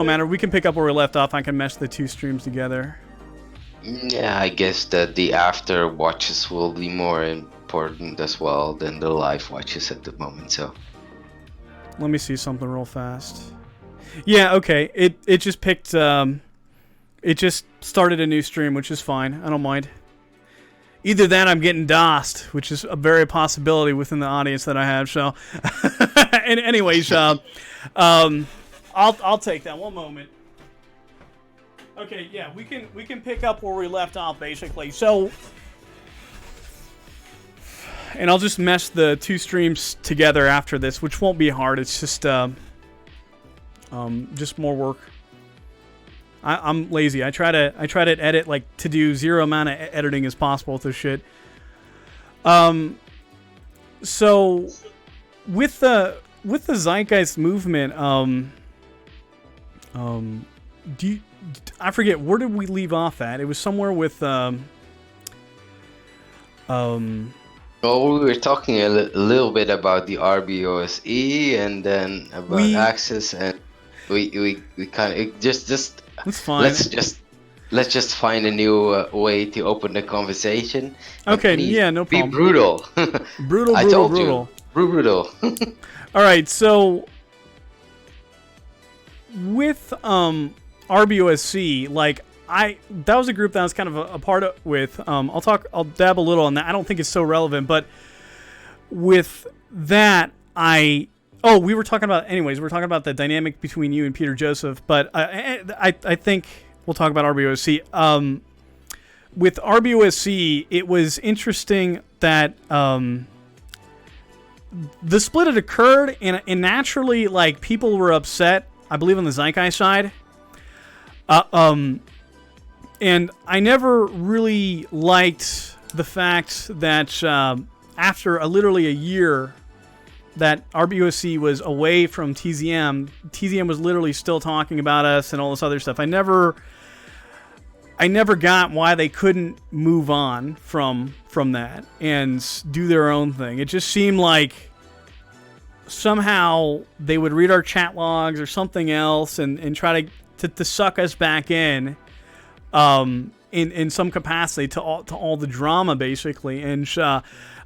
No matter. We can pick up where we left off. I can mesh the two streams together. Yeah, I guess that the after watches will be more important as well than the live watches at the moment. So let me see something real fast. Yeah, okay. It just picked. It just started a new stream, which is fine. I don't mind. Either that, I'm getting DOSed, which is a very possibility within the audience that I have. So, and anyways, I'll take that. One moment. Okay, yeah, we can pick up where we left off basically. So, and I'll just mesh the two streams together after this, which won't be hard. It's just more work. I'm lazy. I try to edit to do zero amount of editing as possible with this shit. So with the Zeitgeist movement, I forget, where did we leave off at? It was somewhere with well, we were talking a little bit about the RBOSE and then about access, and we kind of just that's fine. Let's just find a new way to open the conversation. Okay, yeah, no problem. Be brutal. brutal. I told brutal. you. Brutal. All right, so with RBOSC, that was a group that I was kind of a part of with. I'll dab a little on that. I don't think it's so relevant, but with that, we were talking about, anyways, we were talking about the dynamic between you and Peter Joseph, but I think we'll talk about RBOSC. With RBOSC, it was interesting that the split had occurred, and naturally, people were upset, I believe, on the Zeitgeist side. And I never really liked the fact that after literally a year that RBOSC was away from TZM was literally still talking about us and all this other stuff. I never got why they couldn't move on from that and do their own thing. It just seemed like somehow they would read our chat logs or something else and try to suck us back in some capacity to all the drama, basically. And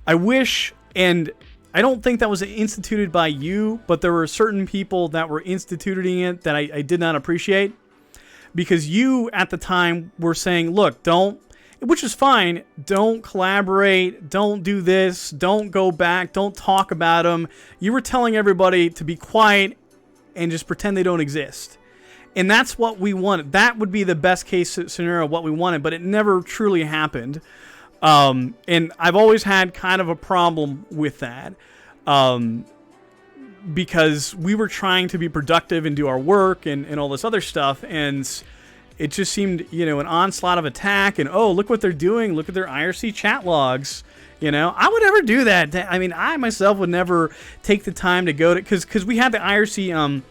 I wish, and I don't think that was instituted by you, but there were certain people that were instituting it that I did not appreciate, because you at the time were saying, look, which is fine, don't collaborate, don't do this, don't go back, don't talk about them. You were telling everybody to be quiet and just pretend they don't exist. And that's what we wanted. That would be the best case scenario of what we wanted, but it never truly happened. And I've always had kind of a problem with that, because we were trying to be productive and do our work and all this other stuff, and it just seemed, an onslaught of attack, and look what they're doing, look at their IRC chat logs. I would never do that. I mean, I myself would never take the time to go to, because we had the IRC,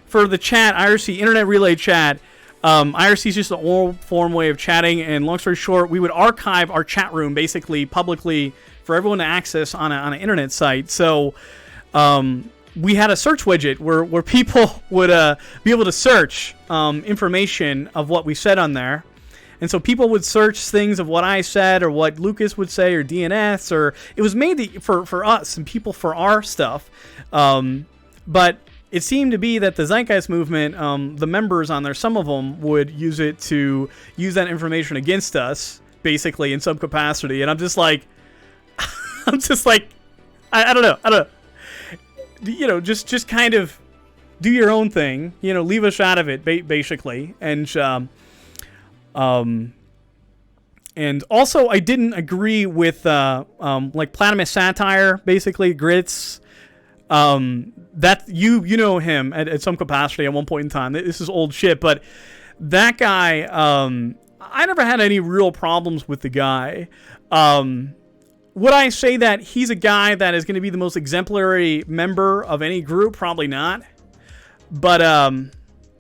for the chat, IRC Internet Relay Chat. IRC is just an oral form way of chatting, and long story short, we would archive our chat room basically publicly for everyone to access on an internet site. So we had a search widget where people would be able to search information of what we said on there. And so people would search things of what I said or what Lucas would say or DNS, or it was made for us and people for our stuff. But it seemed to be that the Zeitgeist movement, the members on there, some of them would use it to use that information against us, basically, in some capacity. And I'm just like, I don't know. Just kind of do your own thing. Leave us out of it, basically. And also, I didn't agree with Platinum Satire, basically, Grits. That you know him at some capacity at one point in time. This is old shit, but that guy, I never had any real problems with the guy. Would I say that he's a guy that is going to be the most exemplary member of any group? Probably not. But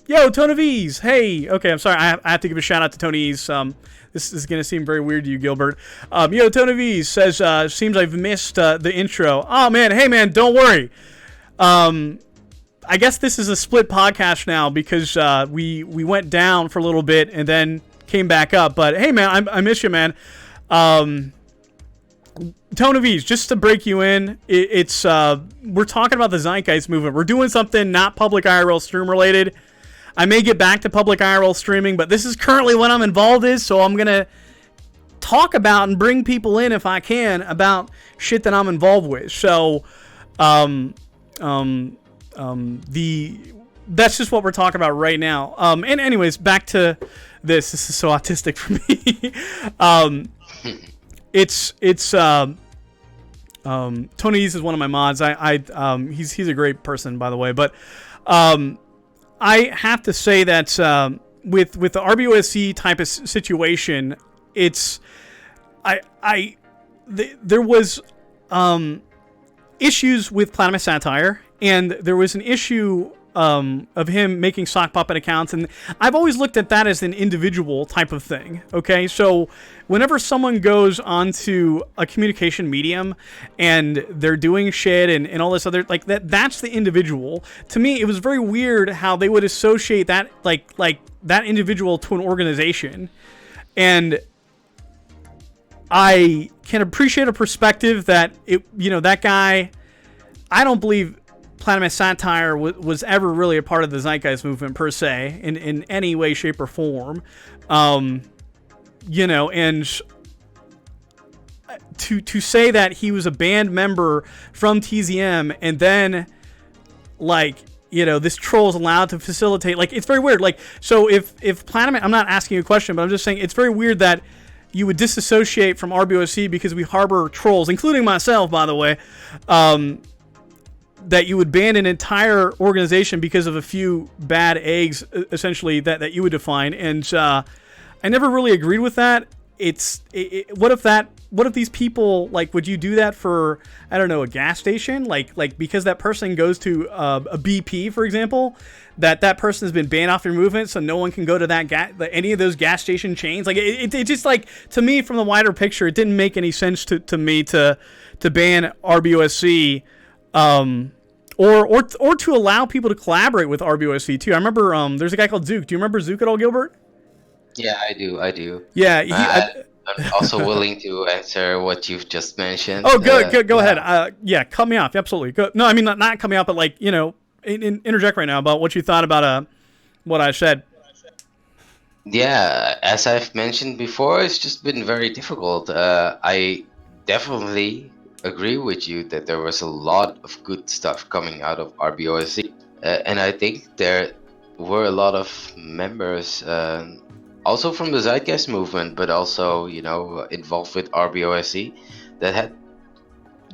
yo, Tony V's, hey, okay, I'm sorry, I have to give a shout out to Tony's. This is going to seem very weird to you, Gilbert. Yo, Tony V says, seems I've missed the intro. Oh, man. Hey, man, don't worry. I guess this is a split podcast now because we went down for a little bit and then came back up. But hey, man, I miss you, man. Tone of Ease, just to break you in, it's we're talking about the Zeitgeist movement. We're doing something not public IRL stream related. I may get back to public IRL streaming, but this is currently what I'm involved in, so I'm gonna talk about and bring people in if I can about shit that I'm involved with. So, that's just what we're talking about right now. And anyways, back to this. This is so autistic for me. Tony East is one of my mods. He's a great person, by the way. But I have to say that with the RBOSC type of situation, there was issues with Platinum Satire, and there was an issue of him making sock puppet accounts, and I've always looked at that as an individual type of thing. Okay, so whenever someone goes onto a communication medium and they're doing shit and all this other like that's the individual. To me, it was very weird how they would associate that like that individual to an organization, and I can appreciate a perspective that that guy. I don't believe Platinum Satire was ever really a part of the Zeitgeist movement per se in any way, shape, or form. And to say that he was a band member from TZM and then this troll is allowed to facilitate, it's very weird. So if Platinum, I'm not asking you a question, but I'm just saying it's very weird that you would disassociate from RBOC because we harbor trolls, including myself, by the way. That you would ban an entire organization because of a few bad eggs, essentially, that you would define. And I never really agreed with that. What if these people, would you do that for, I don't know, a gas station? Because that person goes to a BP, for example, that person has been banned off your movement, so no one can go to that any of those gas station chains. It just, to me, from the wider picture, it didn't make any sense to me to ban RBOSC. Or to allow people to collaborate with RBOSC too. I remember there's a guy called Zook. Do you remember Zook at all, Gilbert? Yeah, I do. Yeah, I'm also willing to answer what you've just mentioned. Oh, go ahead. Cut me off. Absolutely. Go. No, I mean not cut me off, but interject right now about what you thought about what I said. Yeah, as I've mentioned before, it's just been very difficult. I definitely agree with you that there was a lot of good stuff coming out of RBOSC, and I think there were a lot of members also from the Zeitgeist movement, but also involved with RBOSC that had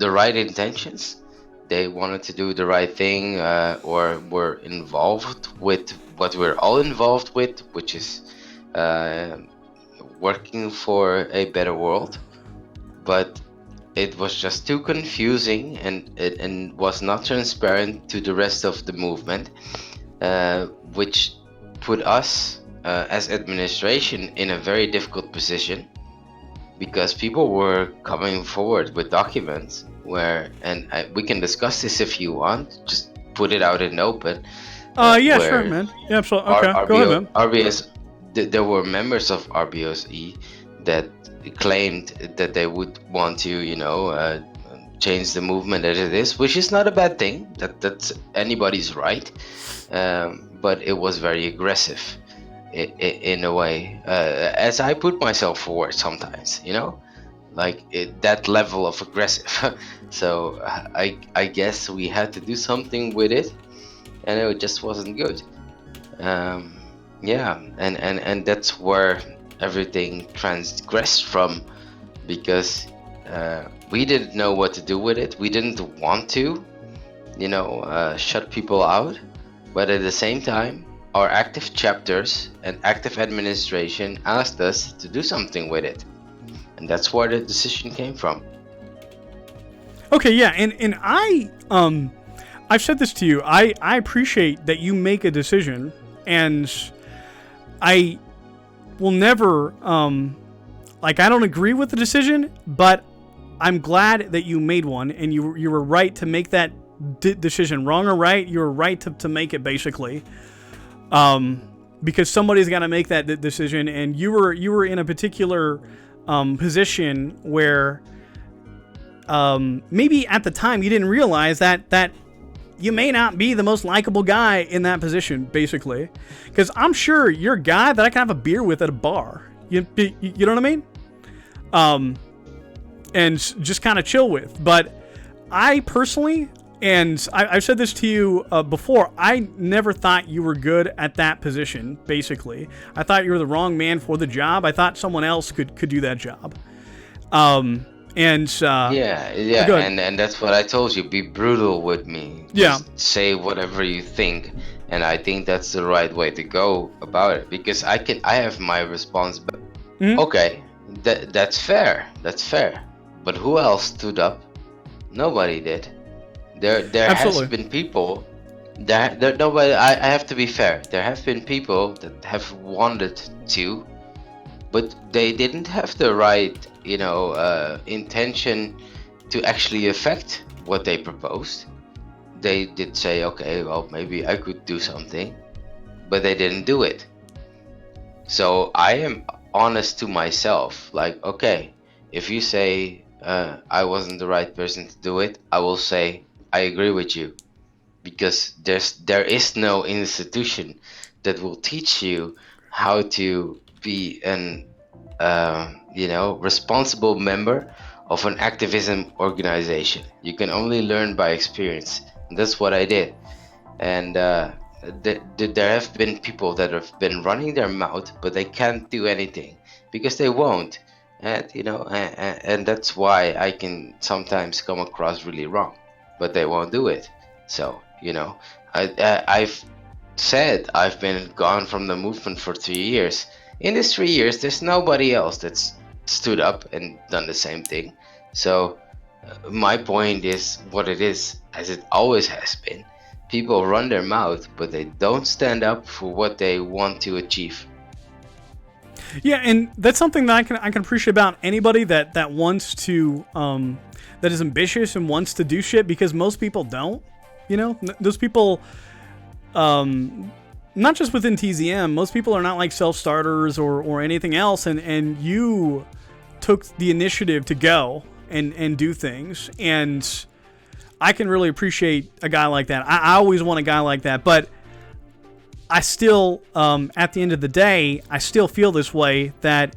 the right intentions. They wanted to do the right thing, or were involved with what we're all involved with, which is working for a better world. But it was just too confusing and was not transparent to the rest of the movement, which put us as administration in a very difficult position, because people were coming forward with documents we can discuss this if you want, just put it out in open. Yeah, sure, man. Yeah, absolutely. Okay, go ahead, man. There were members of RBOSE that claimed that they would want to change the movement as it is, which is not a bad thing. That's anybody's right, but it was very aggressive in a way, as I put myself forward sometimes, that level of aggressive. So I guess we had to do something with it, and it just wasn't good. Yeah, and that's where everything transgressed from, because we didn't know what to do with it. We didn't want to shut people out, but at the same time our active chapters and active administration asked us to do something with it, and that's where the decision came from. Okay, yeah, and I've said this to you. I appreciate that you make a decision, and I will never I don't agree with the decision, but I'm glad that you made one, and you were right to make that decision, wrong or right. You were right to make it, basically, because somebody's got to make that decision, and you were in a particular position where maybe at the time you didn't realize that you may not be the most likable guy in that position, basically, because I'm sure you're a guy that I can have a beer with at a bar. You know what I mean? And just kind of chill with. But I personally, and I've said this to you before, I never thought you were good at that position, basically. I thought you were the wrong man for the job. I thought someone else could do that job. Yeah, and that's what I told you. Be brutal with me. Yeah. Just say whatever you think, and I think that's the right way to go about it, because I have my responsibility. Mm-hmm. Okay, that's fair. That's fair. But who else stood up? Nobody did. There Absolutely. has been people. There nobody. I have to be fair. There have been people that have wanted to, but they didn't have the right, intention to actually affect what they proposed. They did say, okay, well, maybe I could do something, but they didn't do it. So I am honest to myself. Like, okay, if you say I wasn't the right person to do it, I will say I agree with you, because there is no institution that will teach you how to be an responsible member of an activism organization. You can only learn by experience. And that's what I did. And there have been people that have been running their mouth, but they can't do anything because they won't. And and that's why I can sometimes come across really wrong, but they won't do it. So I've said I've been gone from the movement for 3 years. In these 3 years, there's nobody else that's stood up and done the same thing. So my point is what it is, as it always has been. People run their mouth, but they don't stand up for what they want to achieve. Yeah, and that's something that I can appreciate about anybody that wants to that is ambitious and wants to do shit, because most people don't. Those people, not just within TZM, most people are not like self-starters or anything else, and you took the initiative to go and do things, and I can really appreciate a guy like that. I always want a guy like that, but I still, at the end of the day, I still feel this way, that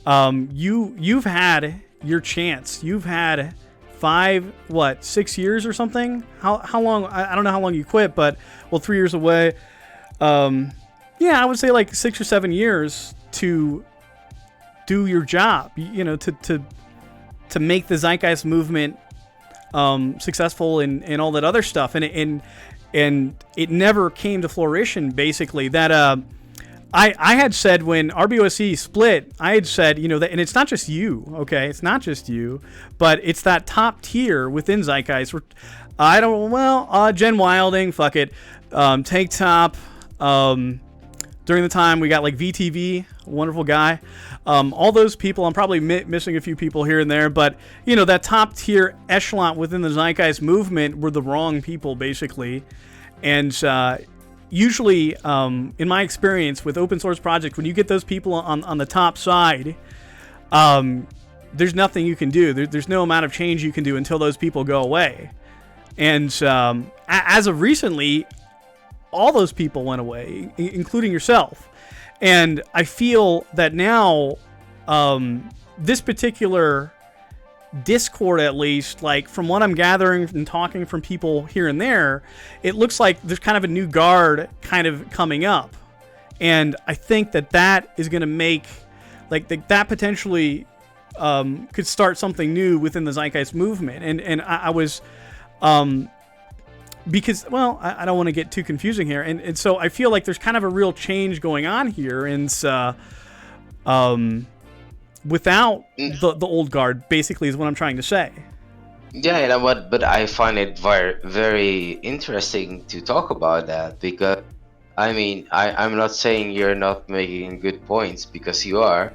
you've had your chance. You've had 6 years or something? How long? I don't know how long you quit, but 3 years away. Yeah, I would say like 6 or 7 years to do your job. To make the Zeitgeist movement successful and all that other stuff, and it never came to fruition. Basically, that I had said when RBOSE split, I had said, that, and it's not just you, okay? It's not just you, but it's that top tier within Zeitgeist. Jen Wilding, fuck it, Take Top. During the time we got like VTV, wonderful guy. All those people, I'm probably missing a few people here and there, but that top tier echelon within the Zeitgeist movement were the wrong people, basically. And usually, in my experience with open source projects, when you get those people on the top side, there's nothing you can do. There's no amount of change you can do until those people go away. And as of recently, all those people went away, including yourself. And I feel that now, this particular Discord, at least, like from what I'm gathering and talking from people here and there, it looks like there's kind of a new guard kind of coming up. And I think that is going to make, that potentially could start something new within the Zeitgeist movement. And I was... because, I don't want to get too confusing here, and so I feel like there's kind of a real change going on here, and without the old guard, basically, is what I'm trying to say. Yeah, but I find it very, very interesting to talk about that, because, I'm not saying you're not making good points, because you are,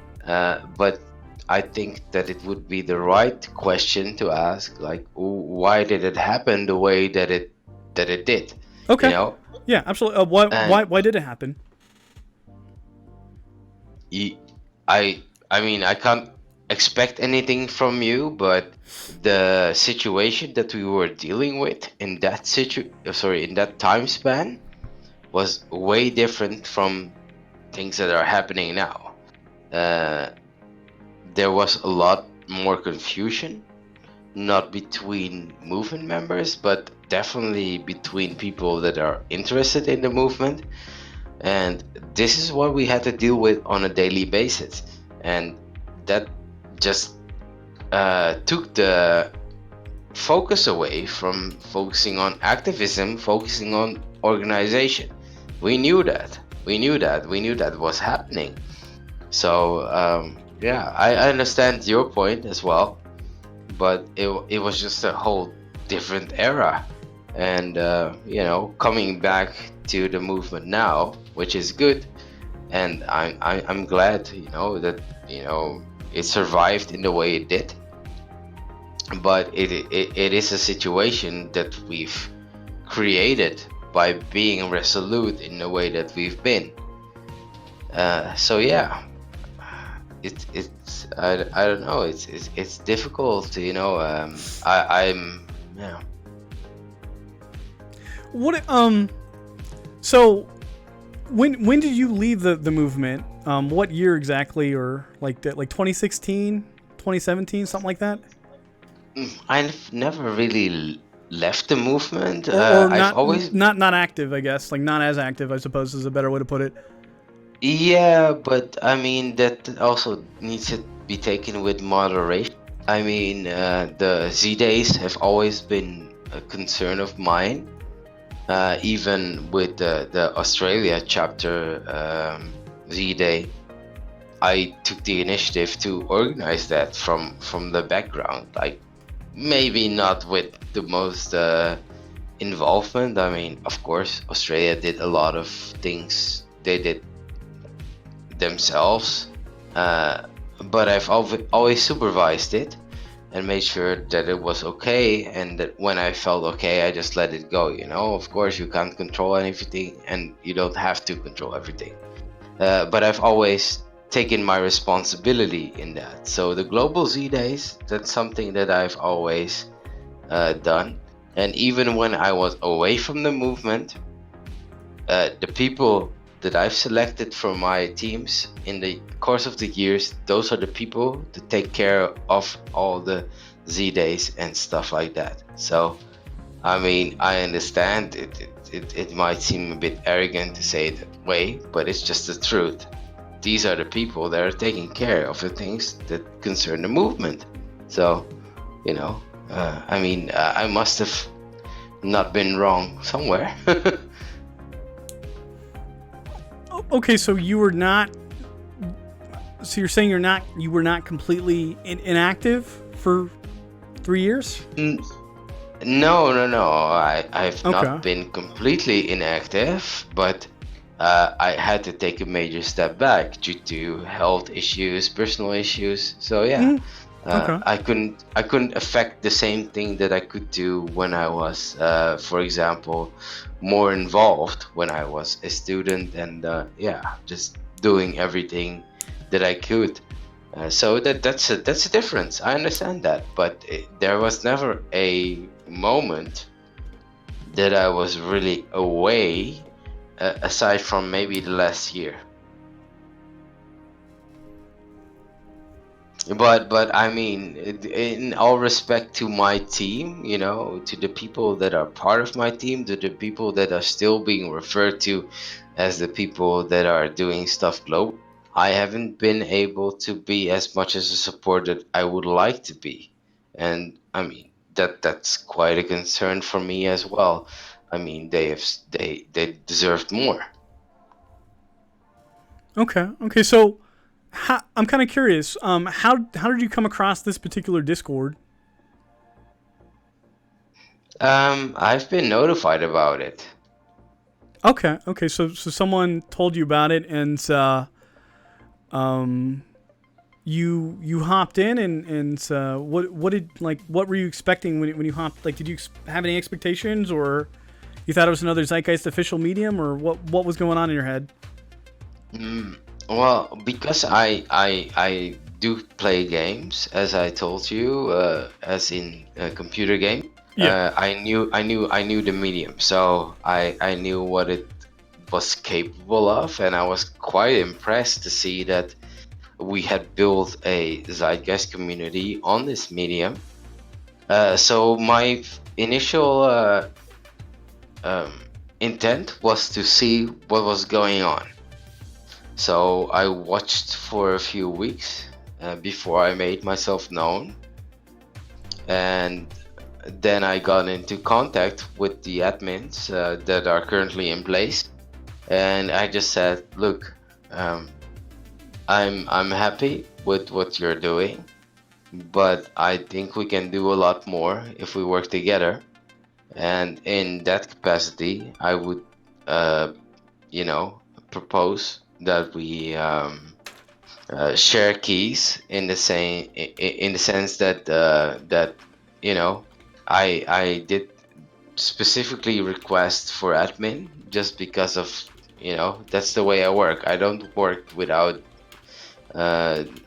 but I think that it would be the right question to ask, like, why did it happen the way that it did, you Okay. know? Yeah, absolutely. Why And why did it happen? you, I mean, I can't expect anything from you, but the situation that we were dealing with in that in that time span was way different from things that are happening now. Uh, there was a lot more confusion, not between movement members, but definitely between people that are interested in the movement. And this is what we had to deal with on a daily basis. And that just took the focus away from focusing on activism, focusing on organization. We knew that. We knew that. We knew that was happening. So, yeah, I understand your point as well, but it was just a whole different era. And, coming back to the movement now, which is good. And I'm glad, that, it survived in the way it did. But it is a situation that we've created by being resolute in the way that we've been. So yeah, I don't know. It's difficult to, I'm yeah. What so when did you leave the movement? What year exactly, or like that, like 2016, 2017, something like that? I've never really left the movement. Or I've not always not active, I guess. Like not as active, I suppose, is a better way to put it. Yeah, but I mean that also needs to be taken with moderation. I mean, the Z days have always been a concern of mine. Even with the Australia chapter Z Day, I took the initiative to organize that from the background. Like maybe not with the most involvement. I mean, of course, Australia did a lot of things. They did themselves, uh, but I've always supervised it and made sure that it was okay, and that when I felt okay, I just let it go. Of course, you can't control everything, and you don't have to control everything. But I've always taken my responsibility in that. So the Global Z Days, that's something that I've always done. And even when I was away from the movement, the people that I've selected for my teams in the course of the years, those are the people to take care of all the Z days and stuff like that. So, I mean, I understand it might seem a bit arrogant to say it that way, but it's just the truth. These are the people that are taking care of the things that concern the movement. So, I mean, I must have not been wrong somewhere. Okay, so you were not. So you're saying you were not completely inactive for 3 years? No, no, no. I've Okay. not been completely inactive, but I had to take a major step back due to health issues, personal issues. So yeah, Okay. I couldn't affect the same thing that I could do when I was, for example, more involved when I was a student, and yeah, just doing everything that I could. So that's a difference. I understand that, but there was never a moment that I was really away, aside from maybe the last year. But I mean, in all respect to my team, to the people that are part of my team, to the people that are still being referred to as the people that are doing stuff global, I haven't been able to be as much as a support that I would like to be. And I mean, that's quite a concern for me as well. I mean, they deserved more. Okay. Okay. So, I'm kind of curious. How did you come across this particular Discord? I've been notified about it. Okay. Okay. So someone told you about it, and you hopped in, and what were you expecting when you hopped? Like, did you have any expectations, or you thought it was another Zeitgeist official medium, or what was going on in your head? Mm, well, because I do play games, as I told you, as in a computer game. Yeah. I knew the medium, so I knew what it was capable of, and I was quite impressed to see that we had built a Zeitgeist community on this medium. So my initial um, intent was to see what was going on. So I watched for a few weeks before I made myself known, and then I got into contact with the admins that are currently in place, and I just said, "Look, um, I'm happy with what you're doing, but I think we can do a lot more if we work together." And in that capacity, I would, uh, propose that we share keys in the same in the sense that you know I did specifically request for admin just because of that's the way I work. I don't work without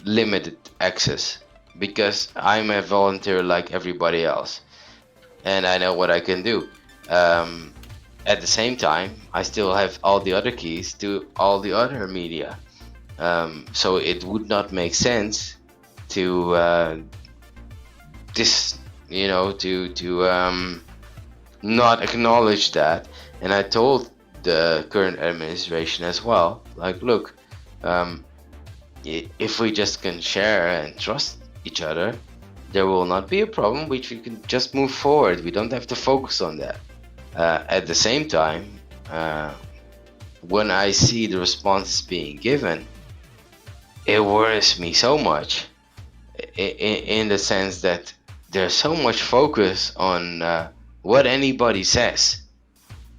limited access because I'm a volunteer like everybody else, and I know what I can do. Um, at the same time, I still have all the other keys to all the other media. So it would not make sense to this, to not acknowledge that. And I told the current administration as well, like, look, um, if we just can share and trust each other, there will not be a problem, which we can just move forward. We don't have to focus on that. At the same time, when I see the responses being given, it worries me so much in the sense that there's so much focus on what anybody says.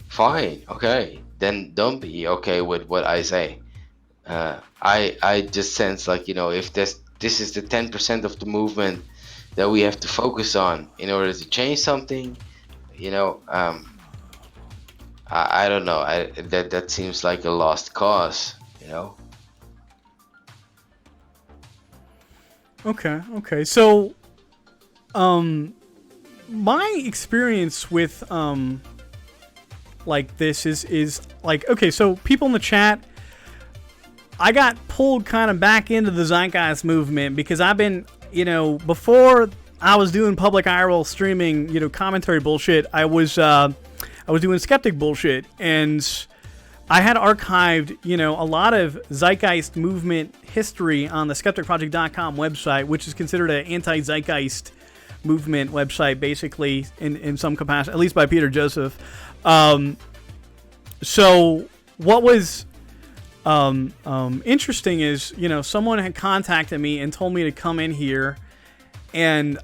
Fine, okay, then don't be okay with what I say. I just sense like, if this is the 10% of the movement that we have to focus on in order to change something, I don't know. That seems like a lost cause, Okay. So, my experience with like this is like, okay, so people in the chat, I got pulled kind of back into the Zeitgeist movement because I've been, before I was doing public IRL streaming, commentary bullshit, I was doing skeptic bullshit, and I had archived, a lot of Zeitgeist movement history on the skepticproject.com website, which is considered an anti-Zeitgeist movement website, basically, in some capacity, at least by Peter Joseph. So what was interesting is, someone had contacted me and told me to come in here, and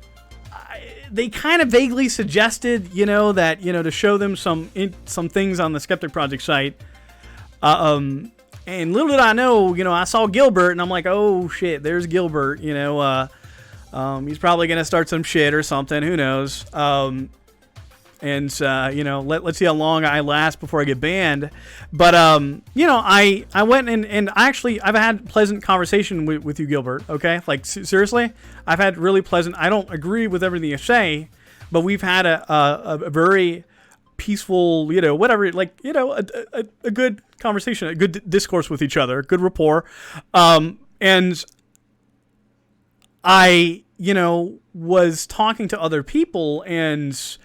they kind of vaguely suggested, that, to show them some things on the Skeptic Project site. And little did I know, I saw Gilbert, and I'm like, oh shit, there's Gilbert. He's probably gonna start some shit or something. Who knows? Let's see how long I last before I get banned. But I went and I've had pleasant conversation with you, Gilbert. Okay, like seriously, I've had really pleasant. I don't agree with everything you say, but we've had a very peaceful, whatever, like, a good conversation, a good discourse with each other, good rapport. And I, was talking to other people, and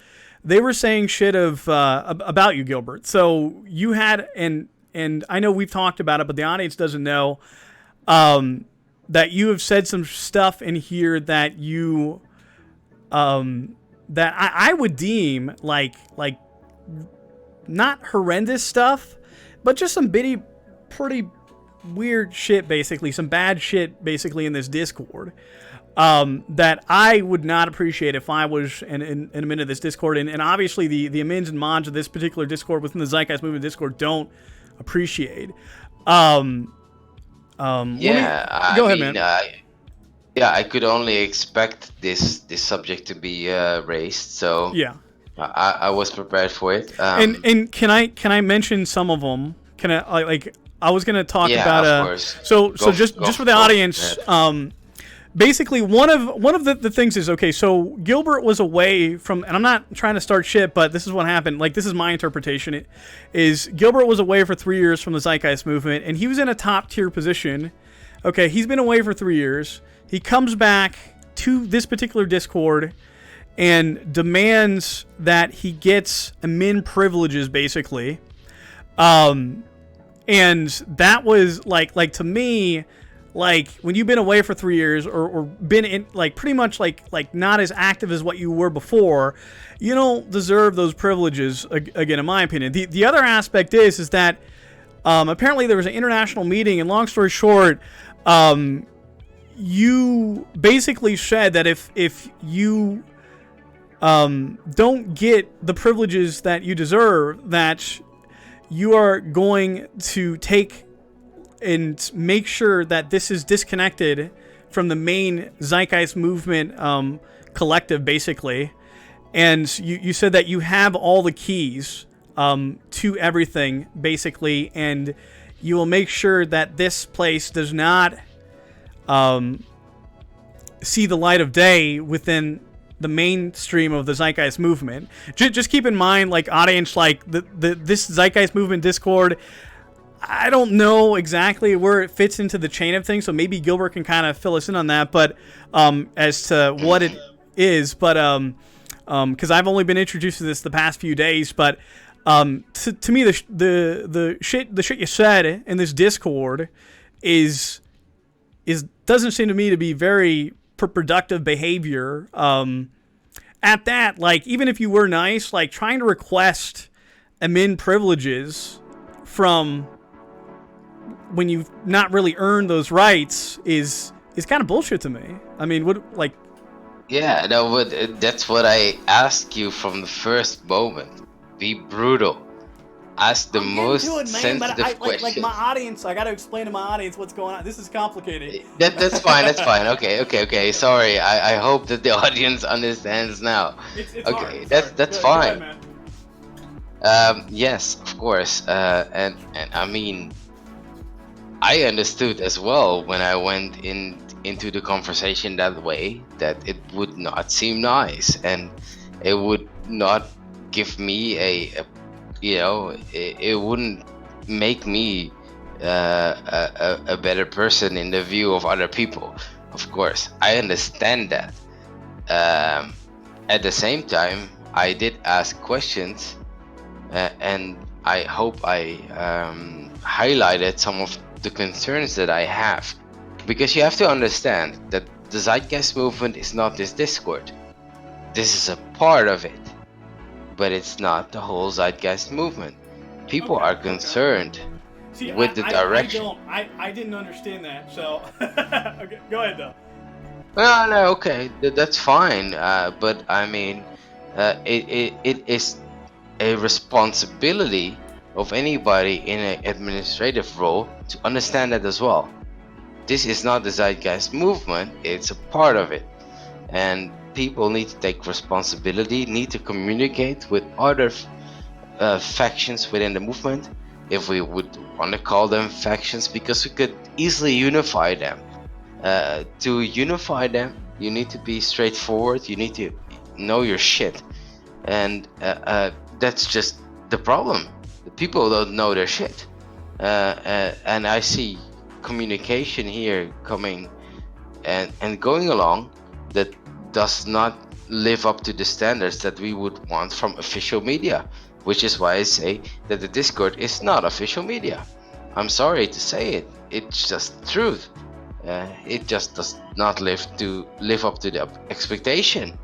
they were saying shit about you, Gilbert. So you had, and I know we've talked about it, but the audience doesn't know, that you have said some stuff in here that you, that I would deem like not horrendous stuff, but just some pretty weird shit, basically, some bad shit, basically, in this Discord. That I would not appreciate if I was in a minute of this Discord, and obviously the admins and mods of this particular Discord within the Zeitgeist Movement Discord don't appreciate. Yeah, go ahead, man. Yeah, I could only expect this subject to be raised, so Yeah. I was prepared for it. And can I mention some of them? Can I like I was gonna talk Yeah, about of course. so just for the Go audience, ahead. basically one of the things is, okay, so Gilbert was away from, and I'm not trying to start shit, but this is what happened. Like, this is my interpretation. It is Gilbert was away for 3 years from the Zeitgeist movement, and he was in a top tier position. Okay, he's been away for 3 years. He comes back to this particular Discord and demands that he gets admin privileges, basically. And that was like to me, like, when you've been away for 3 years, or been in, like, pretty much like not as active as what you were before, you don't deserve those privileges, again, in my opinion. The other aspect is that apparently there was an international meeting, and long story short, you basically said that if you don't get the privileges that you deserve, that you are going to take and make sure that this is disconnected from the main Zeitgeist movement collective, basically. And you said that you have all the keys to everything, basically, and you will make sure that this place does not see the light of day within the mainstream of the Zeitgeist movement. Just keep in mind, like, audience, like, this Zeitgeist movement Discord, I don't know exactly where it fits into the chain of things, so maybe Gilbert can kind of fill us in on that, but as to what it is, but because I've only been introduced to this the past few days, but to me, the shit you said in this Discord is doesn't seem to me to be very productive behavior. At that, like, even if you were nice, like, trying to request admin privileges from when you've not really earned those rights is kind of bullshit to me. I mean, what, like... Yeah, no, but that's what I asked you from the first moment. Be brutal. Ask the I'm getting to most it, man, but sensitive like my questions. audience, I got to explain to my audience what's going on. This is complicated. That's fine. That's fine. Okay. Sorry. I hope that the audience understands now. It's hard. Okay, It's hard. that's Go ahead, fine. man. Yes, of course. And I mean, I understood as well when I went into the conversation that way, that it would not seem nice, and it would not give me it wouldn't make me a better person in the view of other people. Of course, I understand that. Um, at the same time, I did ask questions, and I hope I highlighted some of the concerns that I have. Because you have to understand that the Zeitgeist movement is not this Discord. This is a part of it, but it's not the whole Zeitgeist movement. People are concerned with the direction. I didn't understand that, so... Okay, go ahead, though. Well, no, okay, that's fine. But I mean, it is a responsibility of anybody in an administrative role to understand that as well. This is not the Zeitgeist movement, it's a part of it. And people need to take responsibility, need to communicate with other factions within the movement, if we would want to call them factions, because we could easily unify them. To unify them, you need to be straightforward, you need to know your shit. And that's just the problem. The people don't know their shit. And I see communication here coming and going along that does not live up to the standards that we would want from official media, which is why I say that the Discord is not official media. I'm sorry to say it, it's just the truth. It just does not live up to the expectation,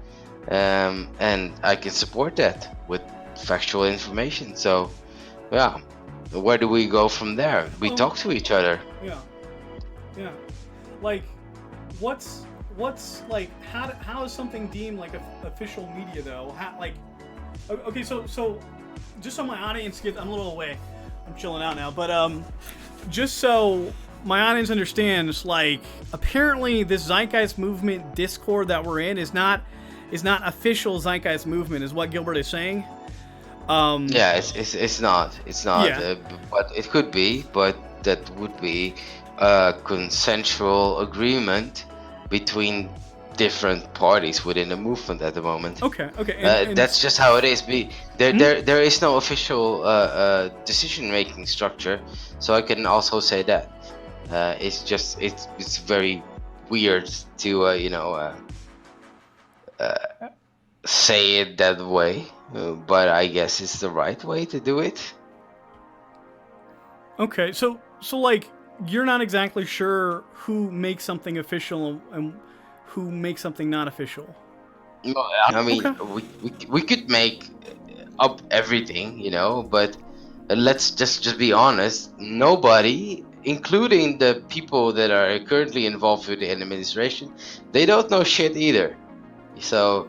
and I can support that with factual information. So, yeah, where do we go from there? We talk to each other. Yeah. Like, what's like, how is something deemed like official media, though? How, like, okay, so just so my audience gets, I'm a little away, I'm chilling out now, but just so my audience understands, like, apparently this Zeitgeist movement Discord that we're in is not official Zeitgeist movement, is what Gilbert is saying. Yeah, it's not. It's not. Yeah. But it could be. But that would be a consensual agreement between different parties within the movement at the moment. Okay. And That's just how it is. There is no official decision-making structure, so I can also say that. It's just it's very weird to say it that way, but I guess it's the right way to do it. Okay, so like, you're not exactly sure who makes something official and who makes something not official. No, I mean, Okay. we could make up everything, but let's just be honest. Nobody, including the people that are currently involved with the administration, they don't know shit either. So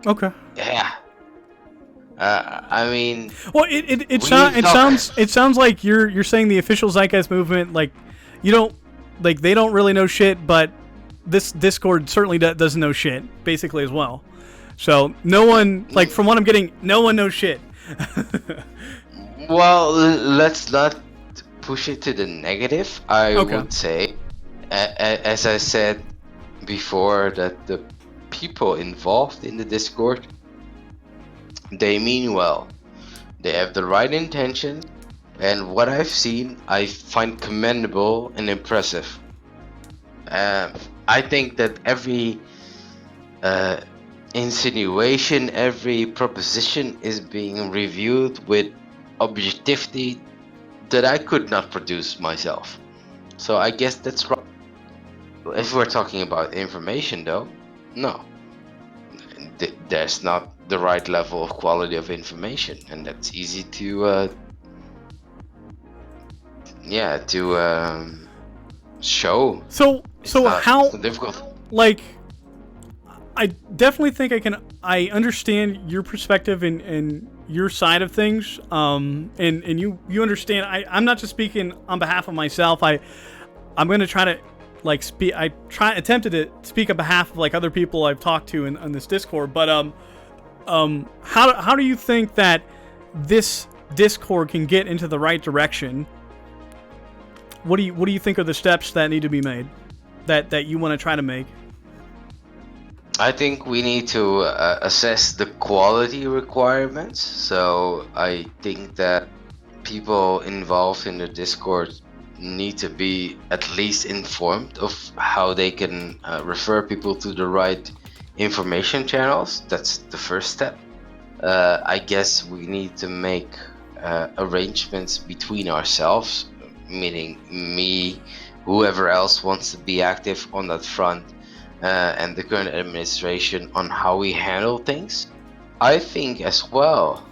Okay. yeah, I mean, Well, it we need to talk. sounds like you're saying the official Zeitgeist movement, like, you don't, like, they don't really know shit, but this Discord certainly doesn't know shit, basically, as well. So no one, like, from what I'm getting, no one knows shit. Well, let's not push it to the negative. I would say, as I said before, that the people involved in the Discord, they mean well. They have the right intention, and what I've seen, I find commendable and impressive. I think that every insinuation, every proposition is being reviewed with objectivity that I could not produce myself. So I guess that's right. If we're talking about information, though, no. There's not the right level of quality of information, and that's easy to show. So how, it's not difficult. like, I definitely think I understand your perspective and your side of things. And you understand, I'm not just speaking on behalf of myself. I'm going to try to, like, attempted to speak on behalf of, like, other people I've talked to in this Discord. But how do you think that this Discord can get into the right direction? What do you think are the steps that need to be made, that you want to try to make? I think we need to assess the quality requirements. So I think that people involved in the Discord need to be at least informed of how they can refer people to the right information channels. That's the first step. I guess we need to make arrangements between ourselves, meaning me, whoever else wants to be active on that front, and the current administration, on how we handle things. I think as well,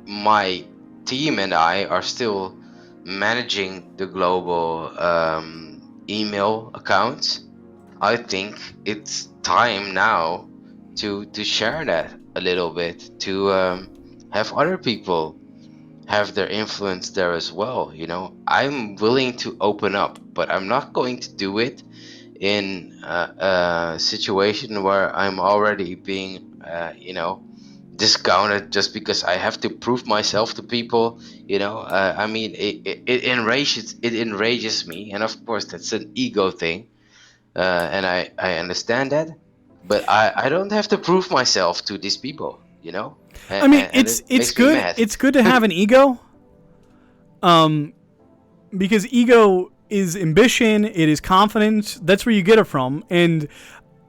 my team and I are still managing the global email accounts. I think it's time now to share that a little bit, to have other people have their influence there as well. I'm willing to open up, but I'm not going to do it in a situation where I'm already being discounted just because I have to prove myself to people. I mean, it enrages me, and of course that's an ego thing, and I understand that, but I don't have to prove myself to these people. I mean, and it's good. mad. It's good to have an ego, because ego is ambition. It is confidence. That's where you get it from. And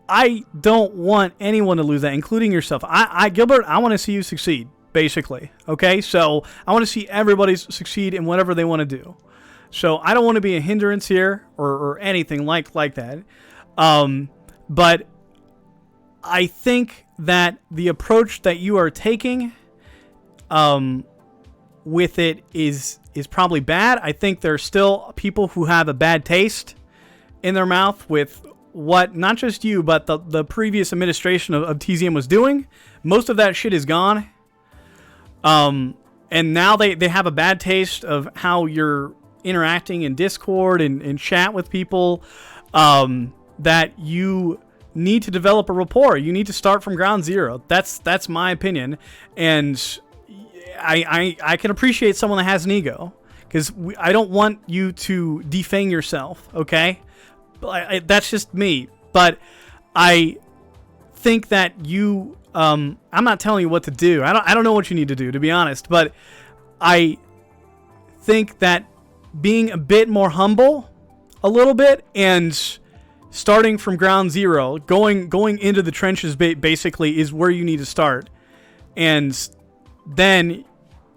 I don't want anyone to lose that, including yourself. Gilbert, I want to see you succeed, basically. Okay, so I want to see everybody succeed in whatever they want to do. So I don't want to be a hindrance here or anything like that. But I think that the approach that you are taking with it is probably bad. I think there's still people who have a bad taste in their mouth with what not just you, but the previous administration of TZM was doing. Most of that shit is gone. And now they have a bad taste of how you're interacting in Discord and chat with people, that you need to develop a rapport. You need to start from ground zero. That's my opinion, and I can appreciate someone that has an ego, because I don't want you to defang yourself. Okay, that's just me. But I think that you, I'm not telling you what to do. I don't know what you need to do, to be honest. But I think that being a bit more humble, a little bit, and starting from ground zero, going into the trenches, basically, is where you need to start. And then,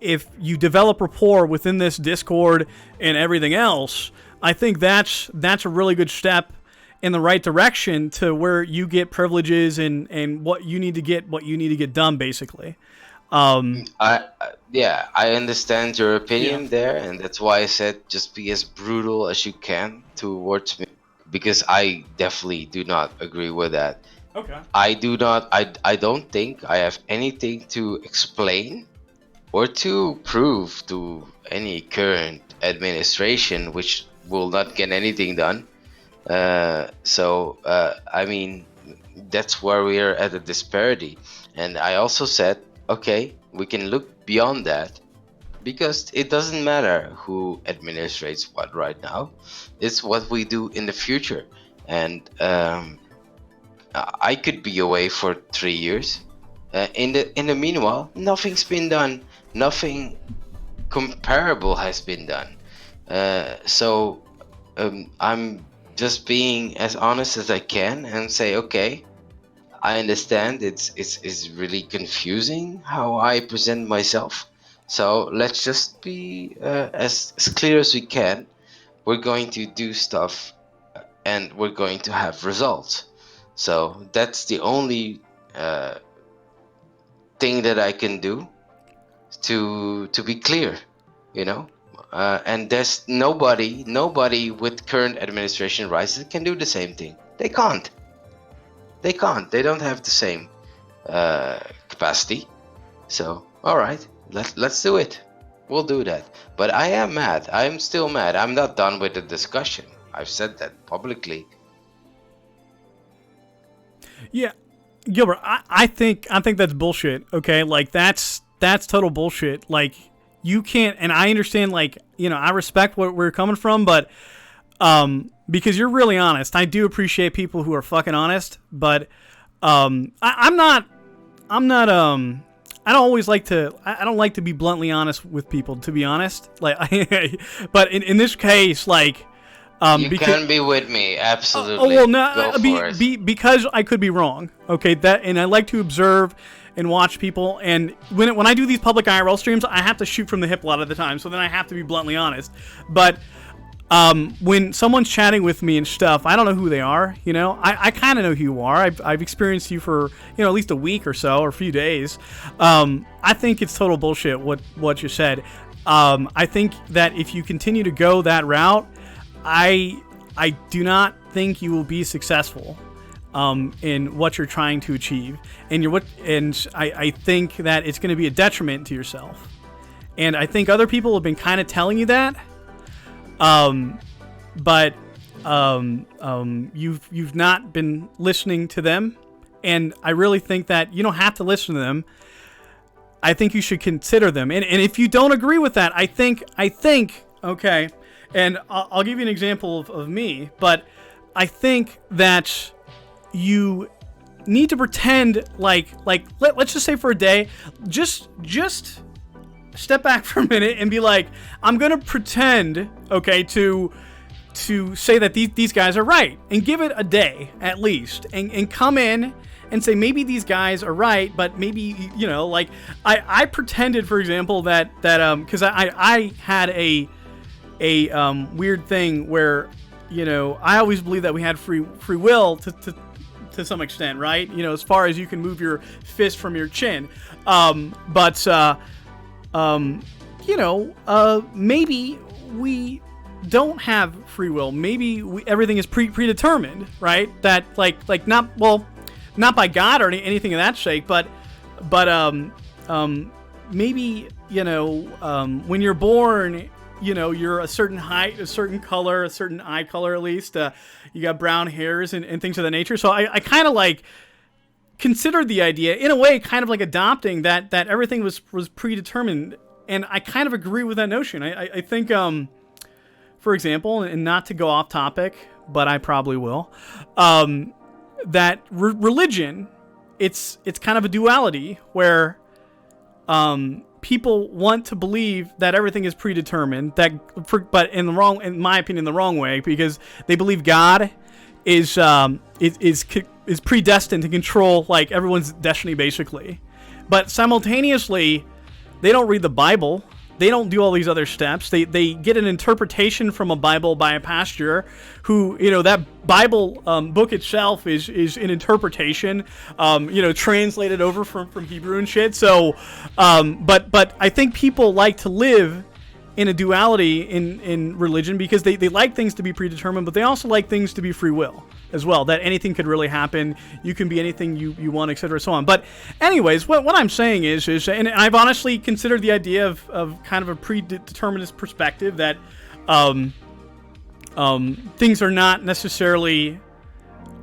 if you develop rapport within this Discord and everything else, I think that's a really good step in the right direction to where you get privileges and what you need to get done, basically. I understand your opinion there, and that's why I said just be as brutal as you can towards me, because I definitely do not agree with that. Okay. I don't think I have anything to explain or to prove to any current administration, which will not get anything done. I mean, that's where we are at a disparity. And I also said, okay, we can look beyond that, because it doesn't matter who administrates what right now. It's what we do in the future. And I could be away for 3 years. In the meanwhile, nothing's been done. Nothing comparable has been done. I'm just being as honest as I can and say, okay, I understand it's really confusing how I present myself. So let's just be as clear as we can. We're going to do stuff, and we're going to have results. So that's the only thing that I can do to be clear, you know. And there's nobody with current administration rights that can do the same thing. They can't. They don't have the same capacity. So all right, let's do it. We'll do that. But I am mad. I'm still mad. I'm not done with the discussion. I've said that publicly. Yeah, Gilbert, I think that's bullshit. Okay, like that's total bullshit. Like, you can't, and I understand, like, you know, I respect where we're coming from, but because you're really honest. I do appreciate people who are fucking honest, but I'm not I don't always like to. I don't like to be bluntly honest with people, to be honest. Like, but in this case, like, you can be with me, absolutely. Oh well, no, because I could be wrong. Okay, and I like to observe and watch people. And when I do these public IRL streams, I have to shoot from the hip a lot of the time. So then I have to be bluntly honest. But when someone's chatting with me and stuff, I don't know who they are. You know, I kind of know who you are. I've experienced you for, you know, at least a week or so, or a few days. I think it's total bullshit what you said. I think that if you continue to go that route, I do not think you will be successful in what you're trying to achieve, and I think that it's going to be a detriment to yourself. And I think other people have been kind of telling you that. But you've not been listening to them, and I really think that you don't have to listen to them. I think you should consider them, and if you don't agree with that, I think okay, and I'll give you an example of me, but I think that you need to pretend like let's just say for a day, just step back for a minute and be like, I'm gonna pretend, okay, to say that these guys are right, and give it a day at least, and come in and say maybe these guys are right, but maybe, you know, like I pretended, for example, that because I had a weird thing where, you know, I always believed that we had free will to some extent, right? You know, as far as you can move your fist from your chin, but you know, maybe we don't have free will. Maybe everything is predetermined, right? That like not by God or anything of that sake, but maybe, you know, when you're born, you're a certain height, a certain color, a certain eye color at least. You got brown hairs and things of that nature. So I kind of like considered the idea in a way, kind of like adopting that everything was predetermined, and I kind of agree with that notion. I think, for example, and not to go off topic, but I probably will, that religion, it's kind of a duality where people want to believe that everything is predetermined, but in my opinion, the wrong way, because they believe God is predestined to control like everyone's destiny basically. But simultaneously, they don't read the Bible. They don't do all these other steps. They get an interpretation from a Bible by a pastor who, that Bible book itself is an interpretation, translated over from Hebrew and shit. So, but I think people like to live in a duality in religion because they like things to be predetermined, but they also like things to be free will as well, that anything could really happen. You can be anything you want, etc., so on. But anyways, what I'm saying is, and I've honestly considered the idea of kind of a predeterminist perspective that things are not necessarily,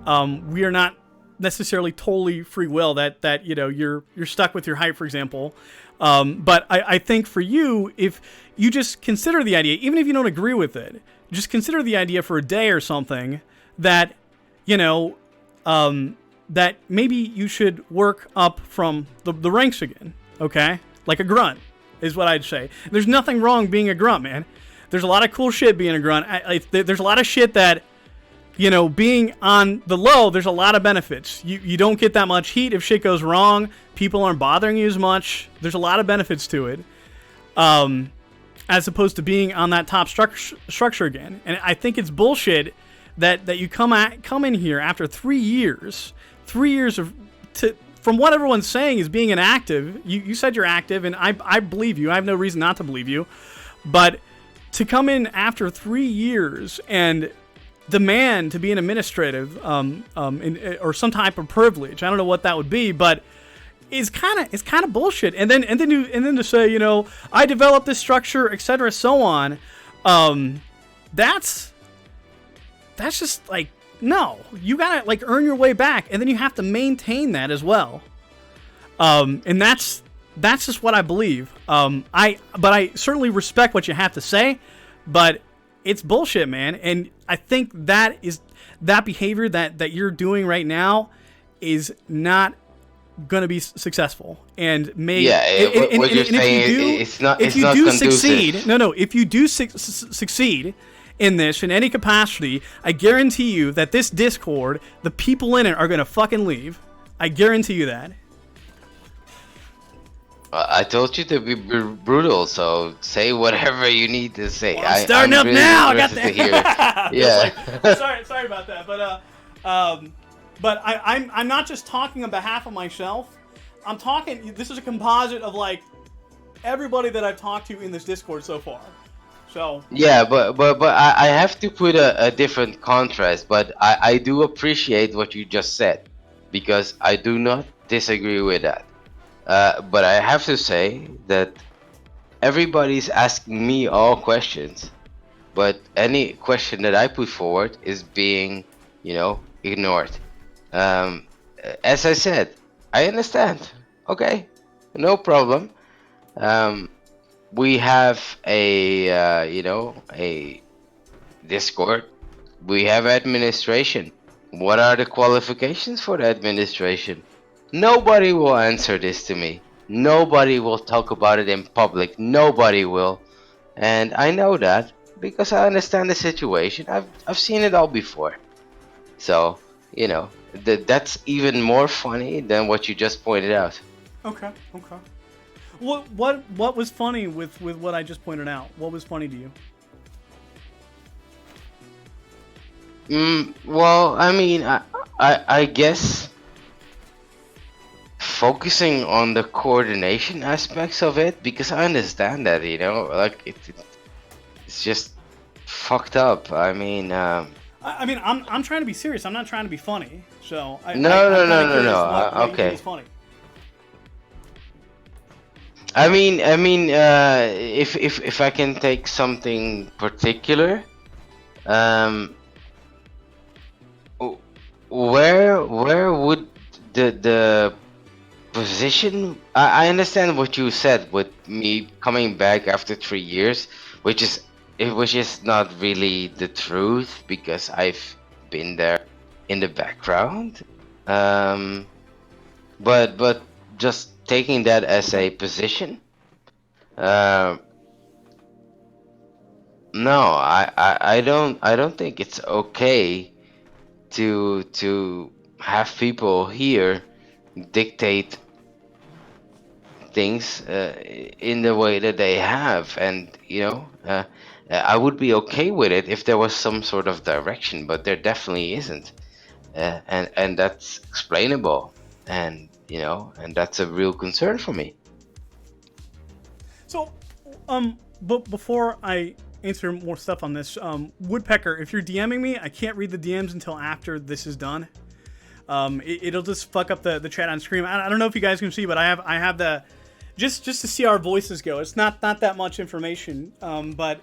we are not necessarily totally free will, that you're stuck with your height, for example. But I think for you, if you just consider the idea, even if you don't agree with it, just consider the idea for a day or something that, that maybe you should work up from the ranks again, okay? Like a grunt is what I'd say. There's nothing wrong being a grunt, man. There's a lot of cool shit being a grunt. There's a lot of shit that, being on the low, there's a lot of benefits. You don't get that much heat if shit goes wrong. People aren't bothering you as much. There's a lot of benefits to it. As opposed to being on that top structure again. And I think it's bullshit that you come in here after 3 years of, from what everyone's saying is being an active. You said you're active, and I believe you. I have no reason not to believe you. But to come in after 3 years and demand to be an administrative or some type of privilege, I don't know what that would be, but it's kind of bullshit. And then to say, I developed this structure, etc., so on. That's just like, no, you gotta like earn your way back, and then you have to maintain that as well. And that's just what I believe. But I certainly respect what you have to say, but it's bullshit, man. And I think that behavior that you're doing right now is not going to be successful. And what you're saying, it's not succeed, if you do succeed in this in any capacity, I guarantee you that this Discord, the people in it are going to fucking leave. I guarantee you that. I told you to be brutal, so say whatever you need to say. Well, I'm starting up really now. I got that. Yeah. sorry about that, but I'm not just talking on behalf of myself. I'm talking. This is a composite of like everybody that I've talked to in this Discord so far. So yeah, but I have to put a different contrast. But I do appreciate what you just said, because I do not disagree with that. But I have to say that everybody's asking me all questions, but any question that I put forward is being, ignored. As I said, I understand. Okay, no problem. We have a Discord. We have administration. What are the qualifications for the administration? Nobody will answer this to me. Nobody will talk about it in public. Nobody will. And I know that because I understand the situation. I've seen it all before. So, that's even more funny than what you just pointed out. Okay. What was funny with what I just pointed out? What was funny to you? Well, I mean, I guess focusing on the coordination aspects of it, because I understand that, like it's just fucked up. I mean, I'm trying to be serious. I'm not trying to be funny. So no. Okay. Funny. If I can take something particular, um, w- where would the position? I understand what you said with me coming back after 3 years, which is which is not really the truth because I've been there in the background. Um, but just taking that as a position, uh, no, I don't think it's okay to have people here dictate things in the way that they have, and I would be okay with it if there was some sort of direction, but there definitely isn't, and that's explainable, and that's a real concern for me. So, but before I answer more stuff on this, Woodpecker, if you're DMing me, I can't read the DMs until after this is done. It'll just fuck up the chat on screen. I don't know if you guys can see, but I have the just to see our voices go. It's not that much information, but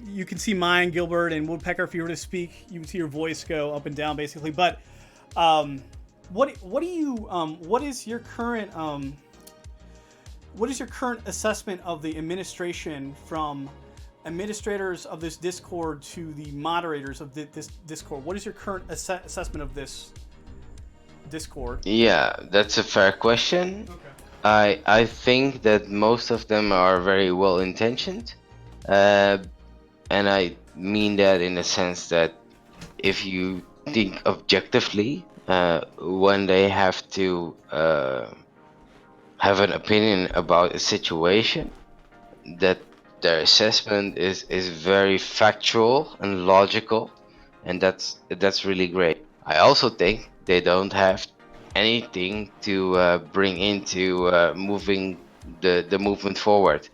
you can see mine, Gilbert, and Woodpecker. If you were to speak, you would see your voice go up and down, basically. But what is your current assessment of the administration from administrators of this Discord to the moderators of this Discord? What is your current assessment of this Discord? Yeah, that's a fair question. Okay. I think that most of them are very well intentioned, uh, and I mean that in the sense that if you think objectively, when they have to have an opinion about a situation, that their assessment is very factual and logical, and that's really great. I also think they don't have anything to bring into moving the movement forward,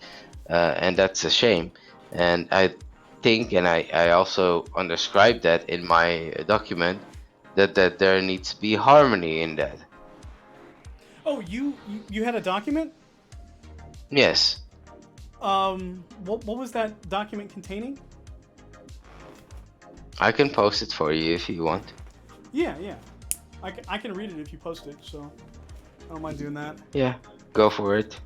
and that's a shame. And I think, and I also underscribed that in my document, that there needs to be harmony in that. Oh, you had a document? Yes, What was that document containing? I can post it for you if you want. Yeah. I can read it if you post it, so I don't mind doing that. Yeah, go for it.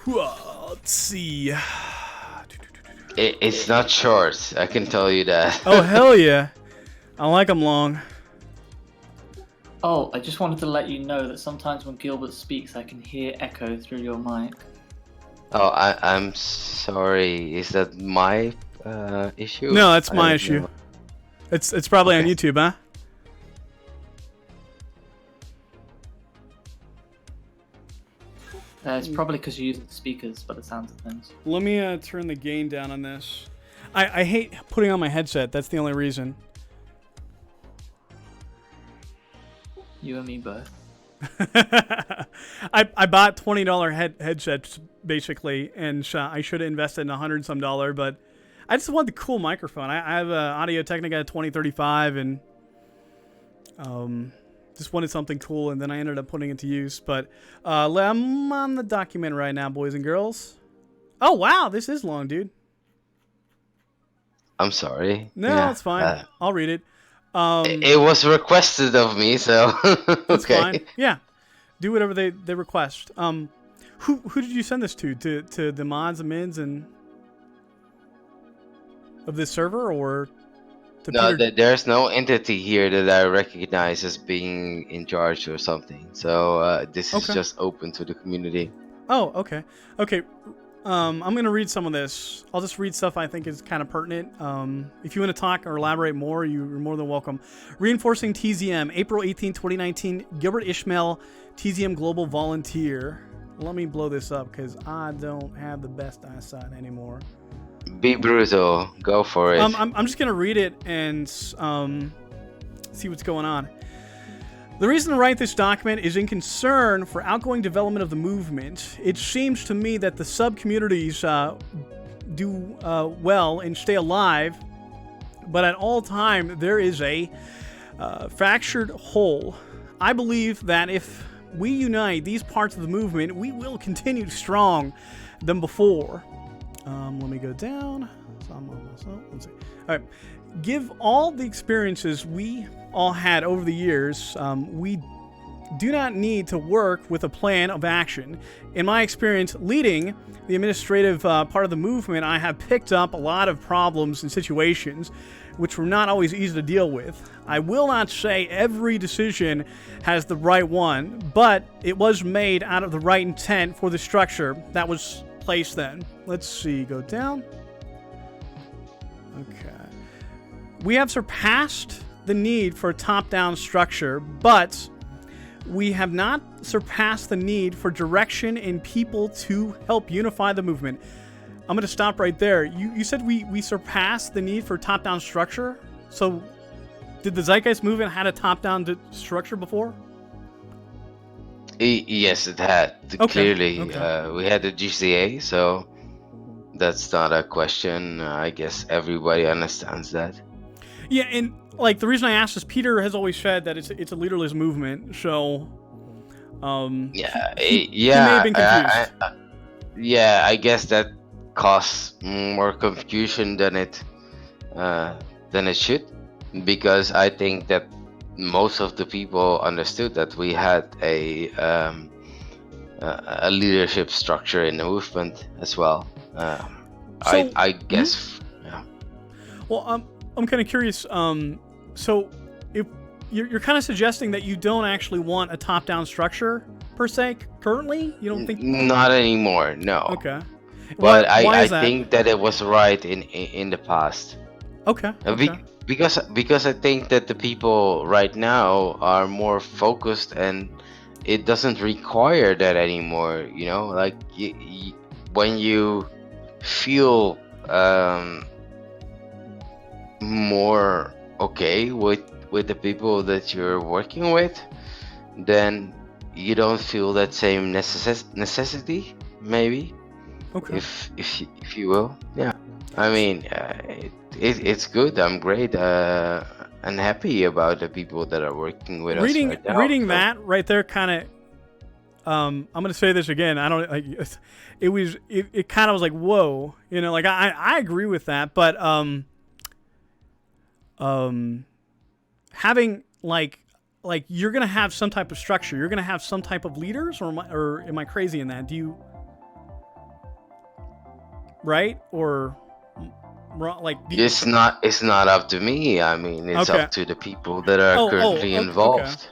Let's see. It's not short, I can tell you that. Oh, hell yeah. I like them long. Oh, I just wanted to let you know that sometimes when Gilbert speaks, I can hear echo through your mic. Oh, I'm sorry. Is that my issue? No, that's I my don't issue. know. It's probably on Okay. YouTube, huh? It's probably because you're using speakers by the sounds of things. Let me turn the gain down on this. I hate putting on my headset. That's the only reason. You and me both. I bought $20 headsets basically, and I should have invested in $100 some, but I just want the cool microphone. I have a Audio Technica 2035, and just wanted something cool, and then I ended up putting it to use. But I'm on the document right now, boys and girls. Oh wow, this is long, dude. I'm sorry. No, Yeah, it's fine. I'll read it. it was requested of me, so It's okay. fine. Yeah, do whatever they request. Who did you send this to? To the mods and mids and of this server, or to No, Peter? there's no entity here that I recognize as being in charge or something. So this is Okay. just open to the community. Oh, okay. Okay. I'm going to read some of this. I'll just read stuff I think is kind of pertinent. If you want to talk or elaborate more, you're more than welcome. Reinforcing TZM, April 18, 2019. Gilbert Ishmael, TZM Global Volunteer. Let me blow this up because I don't have the best eyesight anymore. Be brutal. Go for it. I'm just going to read it and see what's going on. The reason to write this document is in concern for outgoing development of the movement. It seems to me that the sub-communities do well and stay alive, but at all time there is a fractured whole. I believe that if we unite these parts of the movement, we will continue strong than before. Let me go down. Let's see. All right. Give all the experiences we all had over the years, we do not need to work with a plan of action. In my experience leading the administrative part of the movement, I have picked up a lot of problems and situations which were not always easy to deal with. I will not say every decision has the right one, but it was made out of the right intent for the structure that was placed then. Let's see, go down. Okay. We have surpassed the need for a top-down structure, but we have not surpassed the need for direction and people to help unify the movement. I'm going to stop right there. You said we surpassed the need for top-down structure? So did the Zeitgeist movement had a top-down structure before? Yes, it had. Okay. Clearly, Okay. we had the GCA, so that's not a question. I guess everybody understands that. Yeah, and like the reason I asked is Peter has always said that it's a leaderless movement, so he may have been confused. I guess that causes more confusion than it should, because I think that most of the people understood that we had a leadership structure in the movement as well. I guess. Yeah. Well, I'm kind of curious. So if you're kind of suggesting that you don't actually want a top-down structure per se currently, you don't think? Not anymore. No. Okay. But why I is that? think that it was right in the past. Okay. Because I think that the people right now are more focused, and it doesn't require that anymore. You know, like when you feel more okay with the people that you're working with, then you don't feel that same necessity, maybe. Okay. If you will, yeah. I mean, it's good. I'm great and happy about the people that are working with us right now. Reading that right there, kind of. I'm gonna say this again. I don't like. It kind of was like, whoa, you know, like I agree with that, but having like you're gonna have some type of structure. You're gonna have some type of leaders, or am I crazy in that? Do you? Right? Or like it's not up to me. I mean, it's okay. up to the people that are currently involved.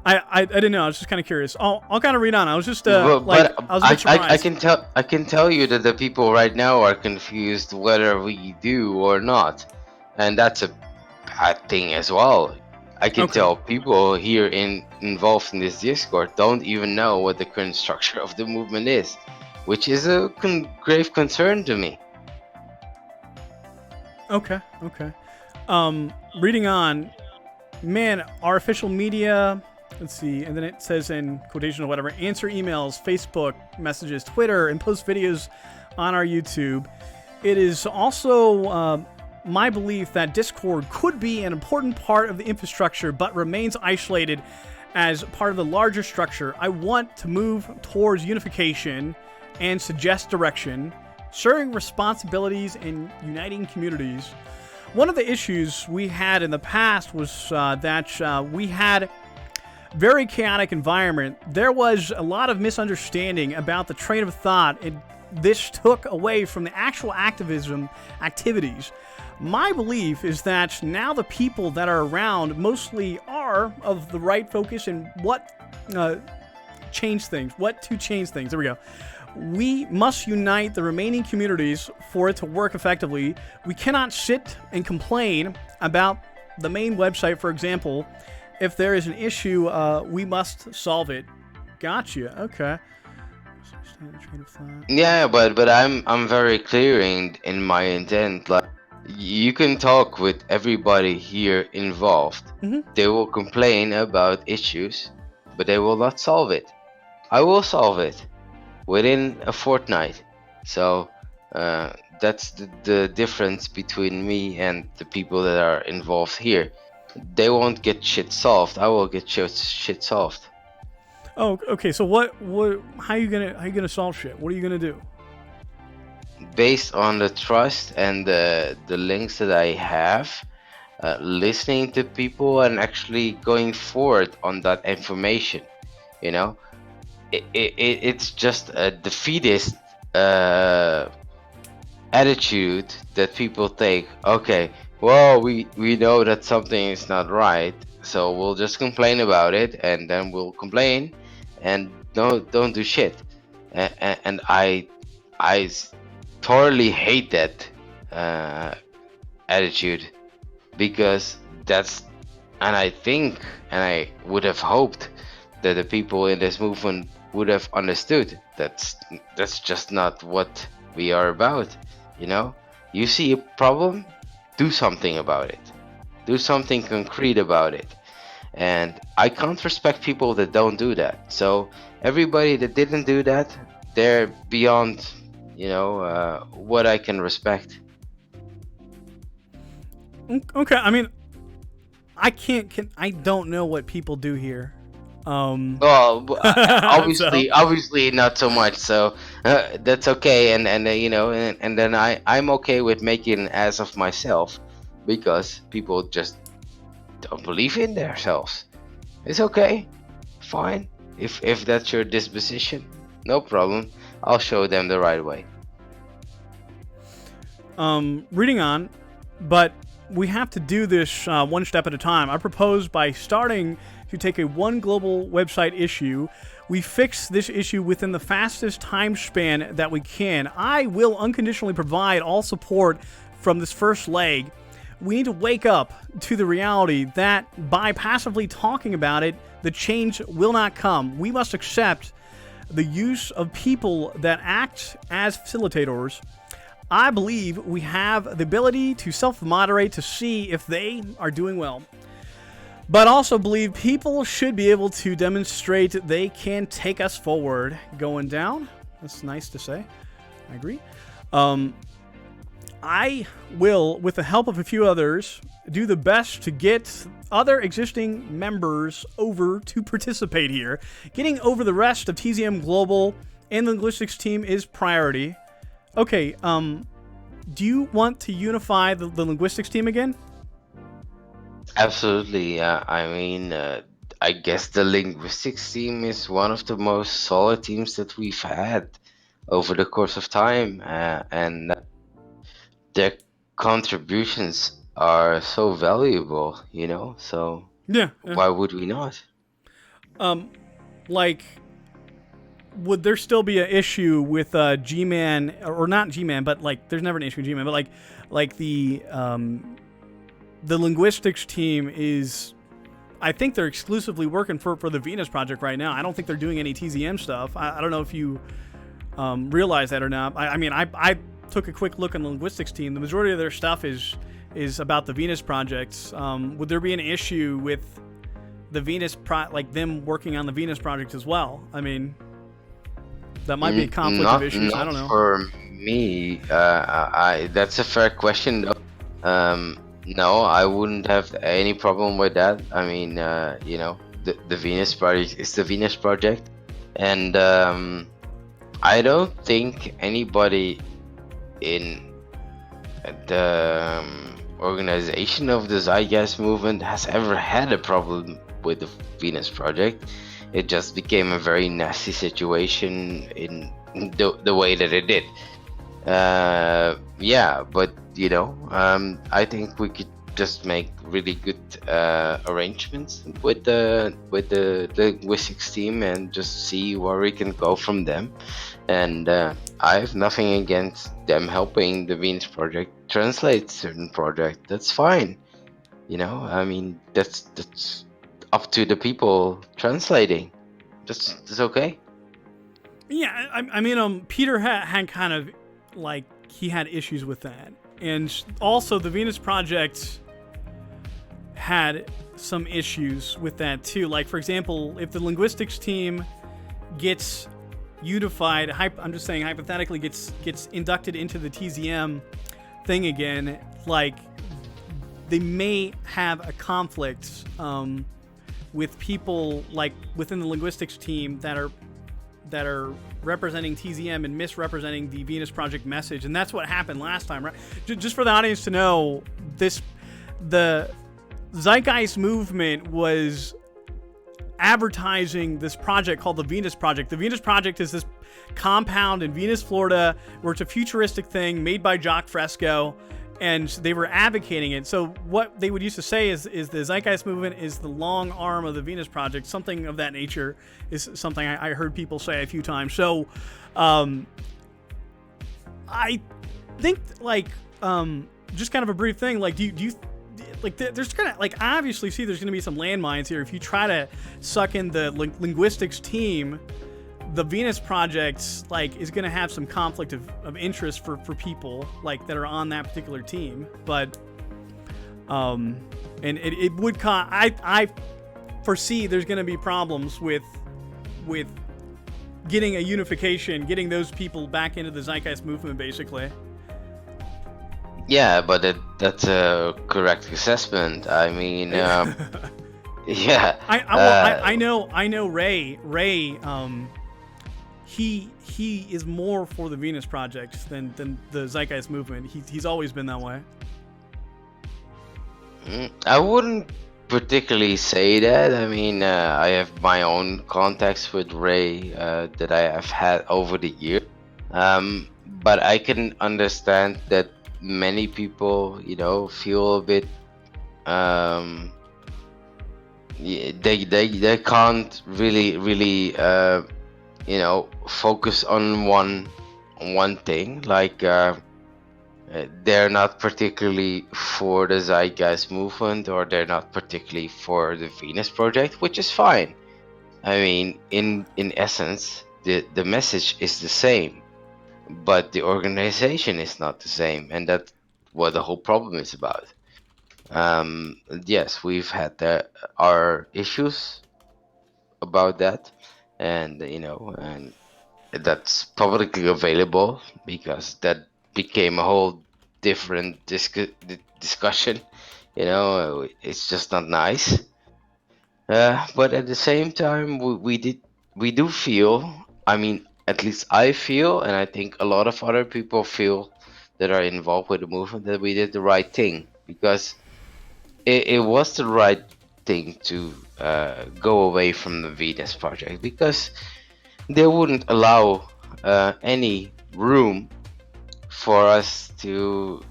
Okay. I didn't know. I was just kind of curious. I'll kind of read on. I was just I was a bit surprised. I can tell you that the people right now are confused whether we do or not, and that's a bad thing as well. I can tell people here involved in this Discord don't even know what the current structure of the movement is, which is a grave concern to me. Okay. Reading on, man, our official media, let's see, and then it says in quotation or whatever, answer emails, Facebook messages, Twitter, and post videos on our YouTube. It is also my belief that Discord could be an important part of the infrastructure, but remains isolated as part of the larger structure. I want to move towards unification and suggest direction, sharing responsibilities, and uniting communities. One of the issues we had in the past was that we had very chaotic environment. There was a lot of misunderstanding about the train of thought, and this took away from the actual activities. My belief is that now the people that are around mostly are of the right focus and what to change things. There we go. We must unite the remaining communities for it to work effectively. We cannot sit and complain about the main website, for example. If there is an issue, we must solve it. Gotcha. Okay. Yeah, but I'm very clear in my intent. Like, you can talk with everybody here involved. Mm-hmm. They will complain about issues, but they will not solve it. I will solve it within a fortnight. So that's the difference between me and the people that are involved here. They won't get shit solved. I will get shit solved. Oh, okay. So what? How you gonna solve shit? What are you gonna do? Based on the trust and the links that I have, listening to people and actually going forward on that information. You know, it's just a defeatist attitude that people take. Okay, well, we know that something is not right, so we'll just complain about it, and then we'll complain, and don't do shit. And I totally hate that uh, attitude, because that's, and I think, and I would have hoped that the people in this movement would have understood that's just not what we are about. You know, you see a problem, do something about it, do something concrete about it. And I can't respect people that don't do that. So everybody that didn't do that, they're beyond, what I can respect. Okay. I mean, I don't know what people do here. Well, So obviously not so much. So that's okay, and then I'm okay with making an ass of myself, because people just don't believe in themselves. It's okay, fine. If that's your disposition, no problem. I'll show them the right way. reading on, but we have to do this one step at a time. I propose by starting to take a one global website issue, we fix this issue within the fastest time span that we can. I will unconditionally provide all support from this first leg. We need to wake up to the reality that by passively talking about it, the change will not come. We must accept the use of people that act as facilitators. I believe we have the ability to self-moderate to see if they are doing well. But also believe people should be able to demonstrate they can take us forward. Going down. That's nice to say. I agree. I will, with the help of a few others, do the best to get other existing members over to participate here. Getting over the rest of TZM Global and the linguistics team is priority. Okay, do you want to unify the linguistics team again? Absolutely. I guess the linguistics team is one of the most solid teams that we've had over the course of time, and their contributions are so valuable, so Yeah. why would we not? Like, would there still be an issue with G-Man, or not G-Man, but like, there's never an issue with G-Man, but like the linguistics team is, I think they're exclusively working for the Venus Project right now. I don't think they're doing any TZM stuff. I don't know if you realize that or not. I took a quick look on the linguistics team. The majority of their stuff is about the Venus Project. Would there be an issue with the Venus like them working on the Venus Project as well? I mean, that might be a conflict of issues. I don't know. For me, that's a fair question, though. No, I wouldn't have any problem with that. I mean, the Venus Project is the Venus Project, and I don't think anybody in the organization of the Zeitgeist movement has ever had a problem with the Venus Project. It just became a very nasty situation in the way that it did. But I think we could just make really good arrangements with the linguistics team and just see where we can go from them. And I have nothing against them helping the Venus Project translate certain project. That's fine. That's up to the people translating. That's okay. Yeah, I mean, Peter had kind of, like, he had issues with that. And also, the Venus Project had some issues with that, too. Like, for example, if the linguistics team gets unified, I'm just saying hypothetically, gets inducted into the TZM thing again, like, they may have a conflict with people like within the linguistics team that are representing TZM and misrepresenting the Venus Project message, and that's what happened last time, right? Just for the audience to know, the Zeitgeist movement was advertising this project called the Venus Project. The Venus Project is this compound in Venus, Florida, where it's a futuristic thing made by Jacques Fresco, and they were advocating it. So what they would used to say is the Zeitgeist movement is the long arm of the Venus Project. Something of that nature is something I heard people say a few times. So I think, like, just kind of a brief thing, like, do you like, there's gonna, like, I obviously see there's gonna be some landmines here if you try to suck in the linguistics team. The Venus Project, like, is gonna have some conflict of interest for people, like, that are on that particular team. But and it would I foresee there's gonna be problems with getting a unification, getting those people back into the Zeitgeist movement, basically. Yeah, but that's a correct assessment. I mean, yeah. I know Ray. He is more for the Venus Project than the Zeitgeist movement. He's always been that way. I wouldn't particularly say that. I mean, I have my own contacts with Ray that I have had over the year. But I can understand that many people, feel a bit they can't really focus on one thing. Like, they're not particularly for the Zeitgeist movement, or they're not particularly for the Venus Project, which is fine. I mean, in essence, the message is the same, but the organization is not the same, and that's what the whole problem is about. Yes, we've had our issues about that, and and that's publicly available, because that became a whole different discussion. It's just not nice. But at the same time, we do feel, I mean, at least I feel, and I think a lot of other people feel that are involved with the movement, that we did the right thing, because it was the right thing to go away from the Venus Project, because they wouldn't allow any room for us to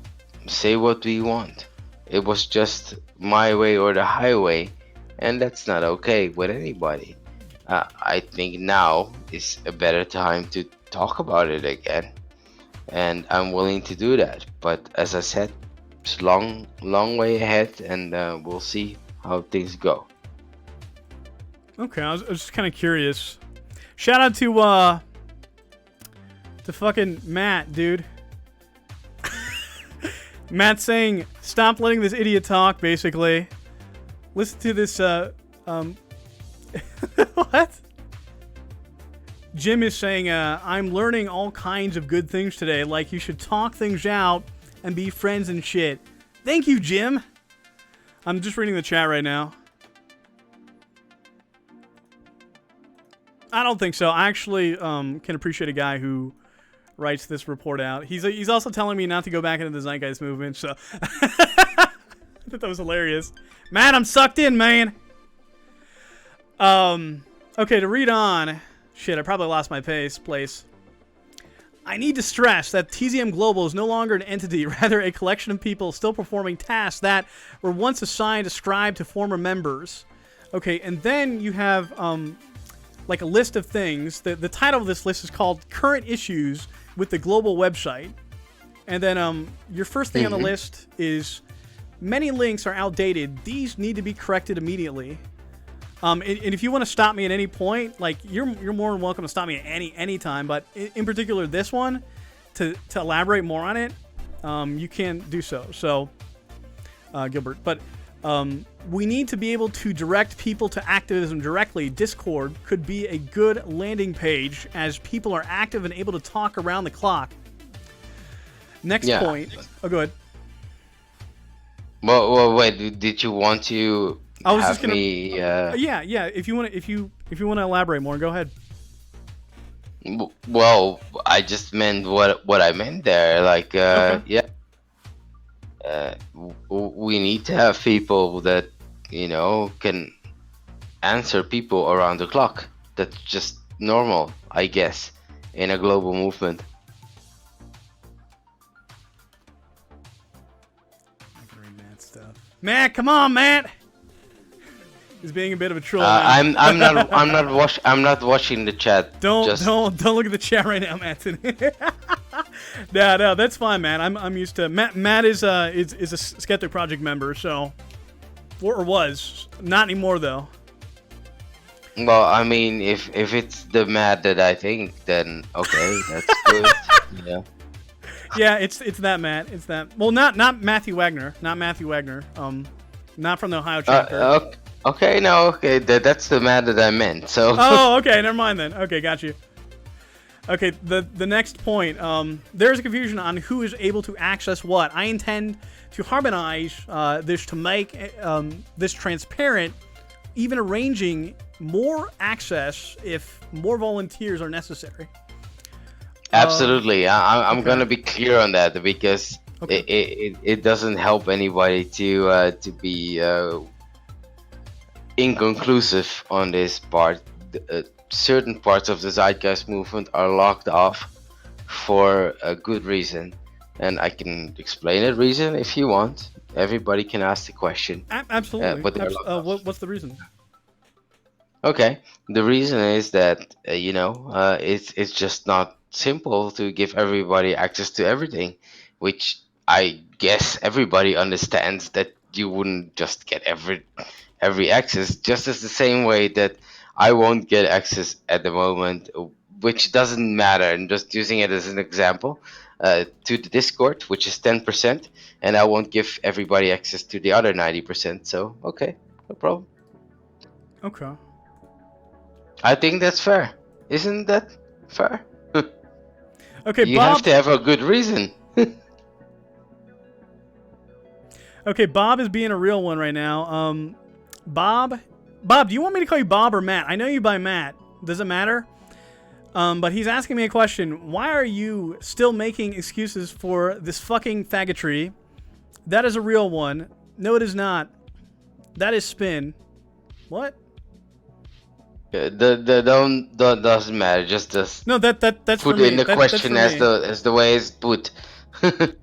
say what we want. It was just my way or the highway, and that's not okay with anybody. I think now is a better time to talk about it again, and I'm willing to do that. But as I said, it's long way ahead, and we'll see how things go. Okay, I was just kind of curious. Shout out to fucking Matt, dude. Matt saying, stop letting this idiot talk, basically. Listen to this, what? Jim is saying, I'm learning all kinds of good things today, like you should talk things out and be friends and shit. Thank you, Jim. I'm just reading the chat right now. I don't think so. I actually can appreciate a guy who writes this report out. He's also telling me not to go back into the Zeitgeist movement, so I thought that was hilarious. Matt, I'm sucked in, man. Okay, to read on. Shit, I probably lost my place. I need to stress that TZM Global is no longer an entity, rather a collection of people still performing tasks that were once assigned, ascribed to former members. Okay, and then you have like a list of things. The title of this list is called Current Issues with the Global Website. And then your first thing on the list is many links are outdated. These need to be corrected immediately. And if you want to stop me at any point, like, you're more than welcome to stop me at any time. But in particular, this one, to elaborate more on it, you can do so. So, Gilbert. But we need to be able to direct people to activism directly. Discord could be a good landing page, as people are active and able to talk around the clock. Next point. Oh, go ahead. Well, wait. Did you want to I was have just gonna. me. Yeah. If you want to elaborate more, go ahead. Well, I just meant what I meant there. Like, Okay. yeah, we need to have people that can answer people around the clock. That's just normal, I guess, in a global movement. I can read Matt's stuff. Matt, come on, Matt. He's being a bit of a troll now. I'm not watching the chat. Don't look at the chat right now, Matt. No, that's fine, man. I'm used to Matt. Matt is a Skeptic Project member, so or was not anymore though. Well, I mean, if it's the Matt that I think, then okay, that's good. Yeah. Yeah, it's that Matt. It's that. Well, not Matthew Wagner. Not Matthew Wagner. Not from the Ohio chapter. Okay, no, okay, that's the Matt that I meant. So. Oh, okay, never mind then. Okay, got you. Okay, the next point. There's a confusion on who is able to access what. I intend to harmonize this to make this transparent, even arranging more access if more volunteers are necessary. Absolutely, I'm okay. gonna be clear on that because it doesn't help anybody to be inconclusive on this part. Certain parts of the Zeitgeist movement are locked off for a good reason, and I can explain that reason if you want. Everybody can ask the question. Absolutely. But they're locked off. What's the reason? Okay, the reason is that it's just not simple to give everybody access to everything, which I guess everybody understands that you wouldn't just get every access, just as the same way that I won't get access at the moment, which doesn't matter. And just using it as an example, to the Discord, which is 10%, and I won't give everybody access to the other 90%. So okay, no problem. Okay. I think that's fair. Isn't that fair? Okay, you Bob. have to have a good reason. Okay, Bob is being a real one right now. Bob, do you want me to call you Bob or Matt? I know you by Matt. Does it matter? But he's asking me a question. Why are you still making excuses for this fucking faggotry? That is a real one. No, it is not. That is spin. What? Don't doesn't matter. Just no. That's put for me. in the question as the way it's put.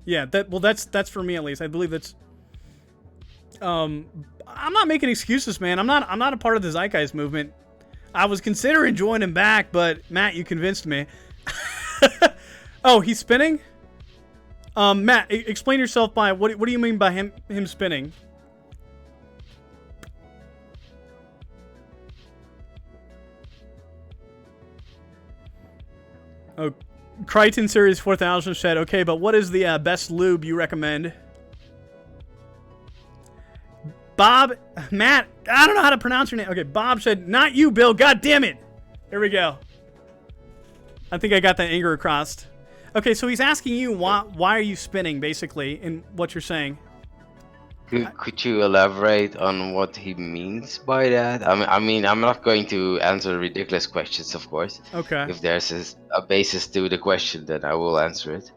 Yeah. That's for me at least. I believe that's. I'm not making excuses, man. I'm not a part of the Zeitgeist movement. I was considering joining back, but Matt, you convinced me. Oh, he's spinning? Matt, explain yourself by what do you mean by him spinning? Oh, Crichton Series 4000 said, okay, but what is the best lube you recommend? Bob, Matt, I don't know how to pronounce your name. Okay, Bob said, not you, Bill. God damn it. Here we go. I think I got that anger across. Okay, so he's asking you why are you spinning, basically, in what you're saying. Could you elaborate on what he means by that? I mean, I'm not going to answer ridiculous questions, of course. Okay. If there's a basis to the question, then I will answer it.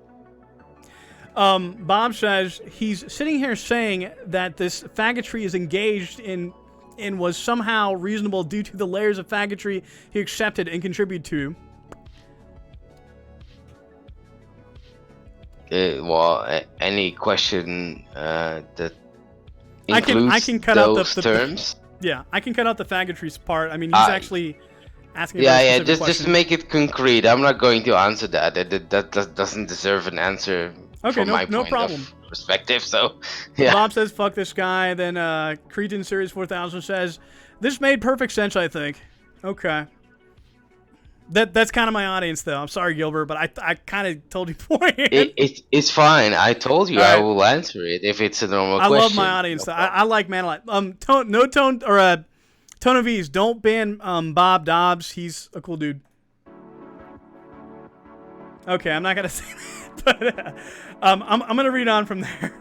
Bob says he's sitting here saying that this faggotry is engaged in was somehow reasonable due to the layers of faggotry he accepted and contributed to. Well, any question that I can cut those out the terms. Yeah, I can cut out the faggotry part. I mean, he's actually asking. Yeah. Just to make it concrete, I'm not going to answer that. That doesn't deserve an answer. Okay, from my point of perspective. So, yeah. Bob says, "Fuck this guy." Then Cretan Series 4000 says, "This made perfect sense." I think. Okay. That's kind of my audience, though. I'm sorry, Gilbert, but I kind of told you beforehand. It's fine. I told you right. I will answer it if it's a normal question. I love my audience. No I like man a lot. Tone of ease. Don't ban Bob Dobbs. He's a cool dude. Okay, I'm not gonna say that, but I'm gonna read on from there.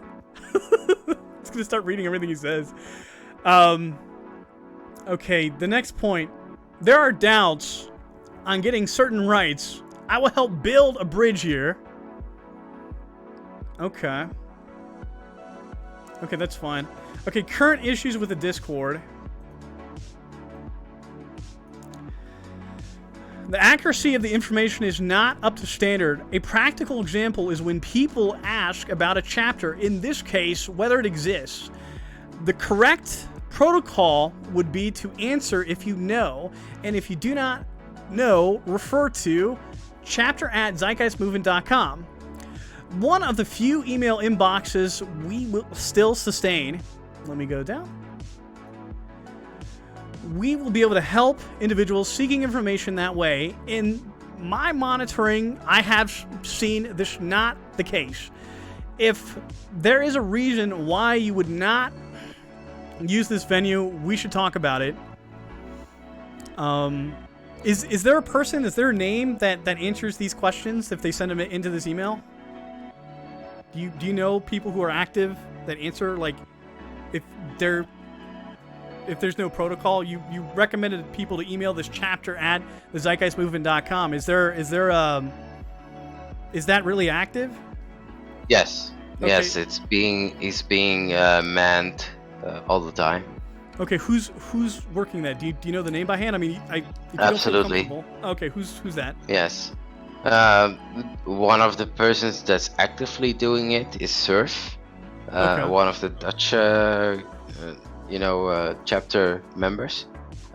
I'm just gonna start reading everything he says. Okay, the next point. There are doubts on getting certain rights. I will help build a bridge here. Okay. Okay, that's fine. Okay, current issues with the Discord. The accuracy of the information is not up to standard. A practical example is when people ask about a chapter, in this case, whether it exists. The correct protocol would be to answer if you know, and if you do not know, refer to chapter@zeitgeistmovement.com. One of the few email inboxes we will still sustain. Let me go down. We will be able to help individuals seeking information that way. In my monitoring, I have seen this not the case. If there is a reason why you would not use this venue, we should talk about it. Is there a person, is there a name that answers these questions if they send them into this email? Do you know people who are active that answer, like, if there's no protocol, you recommended people to email this chapter at thezeitgeistmovement.com. Is that really active? Yes. Okay. Yes, it's being manned all the time. Okay, who's working that? Do you know the name by hand? I mean, if you Absolutely. don't feel comfortable. Okay, who's that? Yes. One of the persons that's actively doing it is Surf, Okay. one of the Dutch, chapter members.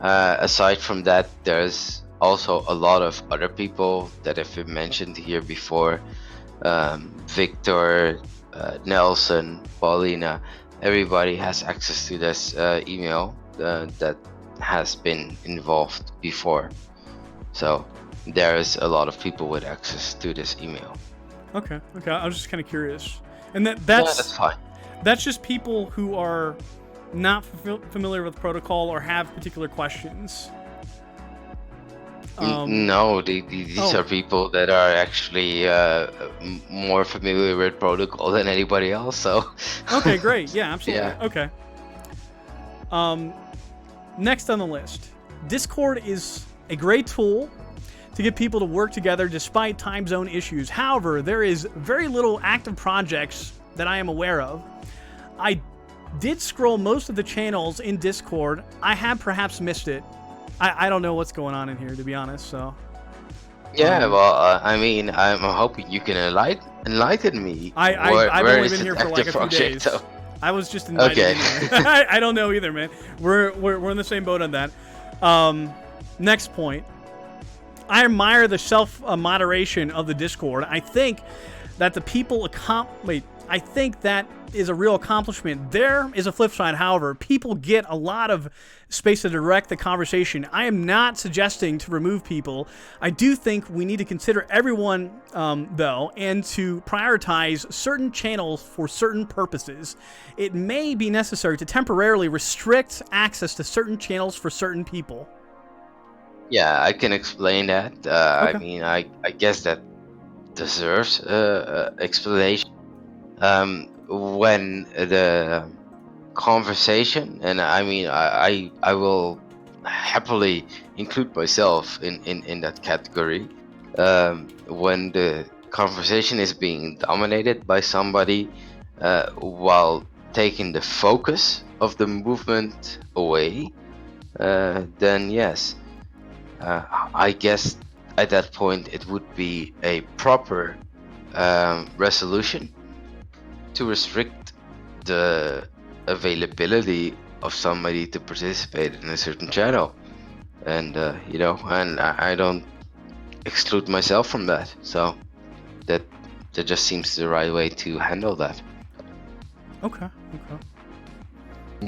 Aside from that, there's also a lot of other people that have been mentioned here before. Victor, Nelson, Paulina, everybody has access to this email that has been involved before. So there's a lot of people with access to this email. Okay. I was just kind of curious, and that's that's fine. That's just people who are not familiar with protocol or have particular questions. No, these are people that are actually more familiar with protocol than anybody else. So. Okay, great. Yeah, absolutely. Yeah. Okay. Next on the list, Discord is a great tool to get people to work together despite time zone issues. However, there is very little active projects that I am aware of. I did scroll most of the channels in Discord. I have perhaps missed it. I don't know what's going on in here, to be honest. So. Yeah, well, I mean, I'm hoping you can enlighten me. I've only been here for like a few days. So. I was just invited in here. I don't know either, man. We're in the same boat on that. Next point. I admire the self-moderation of the Discord. I think that the people I think that is a real accomplishment. There is a flip side, however. People get a lot of space to direct the conversation. I am not suggesting to remove people. I do think we need to consider everyone, though, and to prioritize certain channels for certain purposes. It may be necessary to temporarily restrict access to certain channels for certain people. Yeah, I can explain that. Okay. I mean, I guess that deserves explanation. When the conversation, and I mean, I will happily include myself in that category. When the conversation is being dominated by somebody, while taking the focus of the movement away, then yes. I guess at that point it would be a proper resolution to restrict the availability of somebody to participate in a certain channel, and and I don't exclude myself from that. So that just seems the right way to handle that. Okay.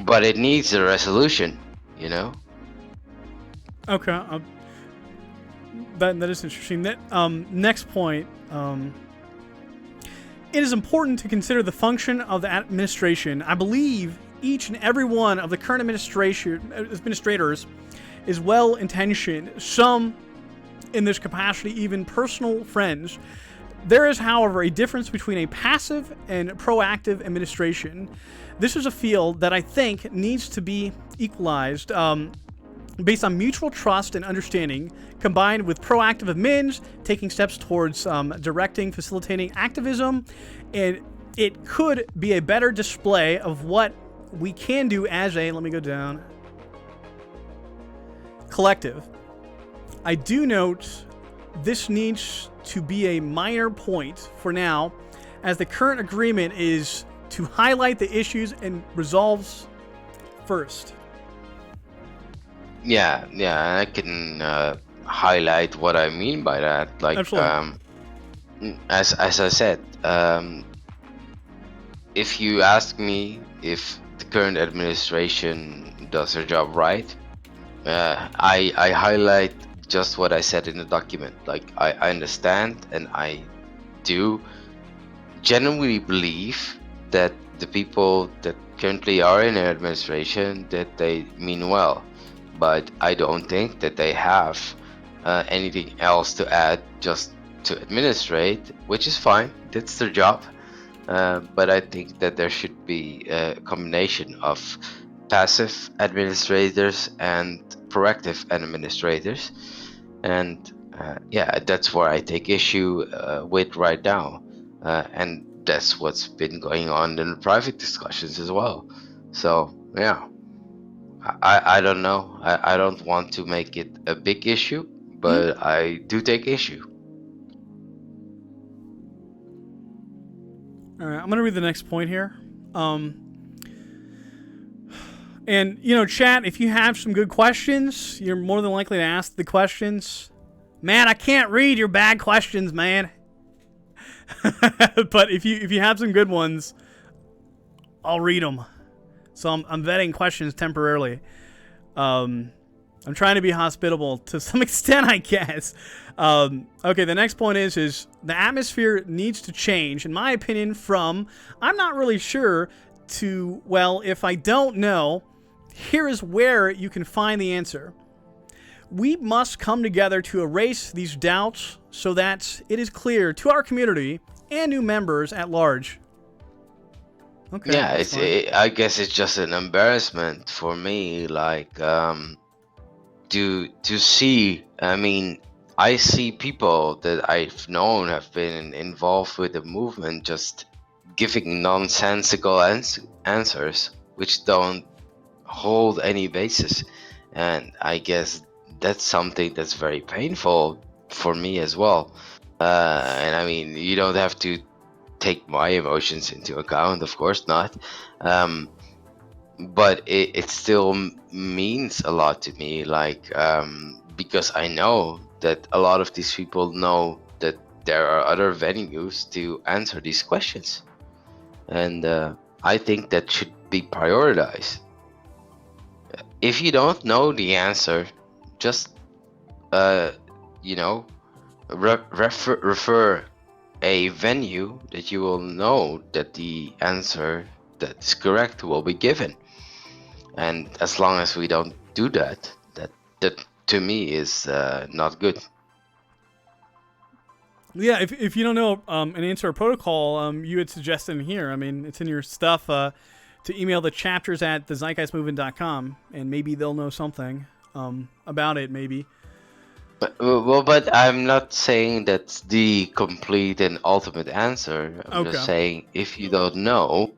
But it needs a resolution, you know. Okay. That is interesting. Next point. It is important to consider the function of the administration. I believe each and every one of the current administrators is well-intentioned. Some, in this capacity, even personal friends. There is, however, a difference between a passive and proactive administration. This is a field that I think needs to be equalized. based on mutual trust and understanding, combined with proactive admins taking steps towards directing, facilitating activism, and it could be a better display of what we can do as a, let me go down, collective. I do note this needs to be a minor point for now, as the current agreement is to highlight the issues and resolves first. Yeah, I can highlight what I mean by that. Like, as I said, if you ask me if the current administration does their job right, I highlight just what I said in the document. Like, I understand and I do genuinely believe that the people that currently are in their administration, that they mean well, but I don't think that they have anything else to add just to administrate, which is fine. That's their job. But I think that there should be a combination of passive administrators and proactive administrators. And yeah, that's where I take issue with right now. And that's what's been going on in the private discussions as well. So yeah, I don't know. I don't want to make it a big issue, but I do take issue. All right, I'm going to read the next point here. And, you know, chat, if you have some good questions, you're more than likely to ask the questions. Man, I can't read your bad questions, man. But if you have some good ones, I'll read them. So I'm vetting questions temporarily. I'm trying to be hospitable to some extent, I guess. Okay, the next point is the atmosphere needs to change, in my opinion, from I'm not really sure to, well, if I don't know, here is where you can find the answer. We must come together to erase these doubts so that it is clear to our community and new members at large. Okay. Yeah, I guess it's just an embarrassment for me, like to see. I mean, I see people that I've known have been involved with the movement just giving nonsensical answers which don't hold any basis, and I guess that's something that's very painful for me as well. And I mean, you don't have to take my emotions into account, of course not, but it still means a lot to me, like because I know that a lot of these people know that there are other venues to answer these questions, and I think that should be prioritized. If you don't know the answer, just you know, refer a venue that you will know that the answer that is correct will be given. And as long as we don't do that, that to me is not good. Yeah, if you don't know an answer or protocol, you had suggested in here. I mean, it's in your stuff to email the chapters at thezeitgeistmovement.com, and maybe they'll know something about it, maybe. But I'm not saying that's the complete and ultimate answer. I'm just saying if you don't know,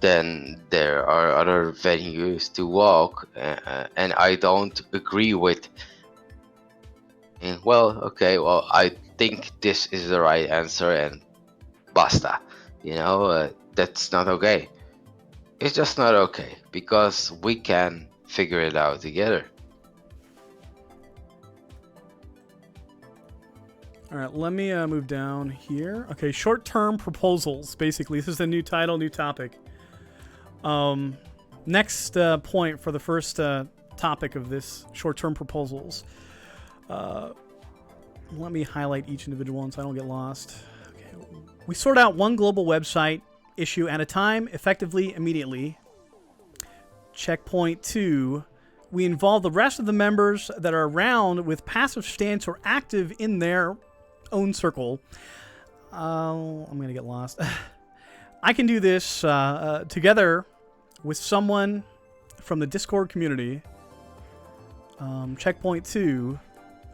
then there are other venues to walk, and I don't agree with. And I think this is the right answer, and basta. That's not okay. It's just not okay, because we can figure it out together. All right, let me move down here. Okay, short-term proposals. Basically, this is the new title, new topic. Next point for the first topic of this short-term proposals. Let me highlight each individual one so I don't get lost. Okay. We sort out one global website issue at a time, effectively, immediately. Checkpoint 2. We involve the rest of the members that are around with passive stance or active in their own circle. I'm going to get lost. I can do this together with someone from the Discord community. checkpoint 2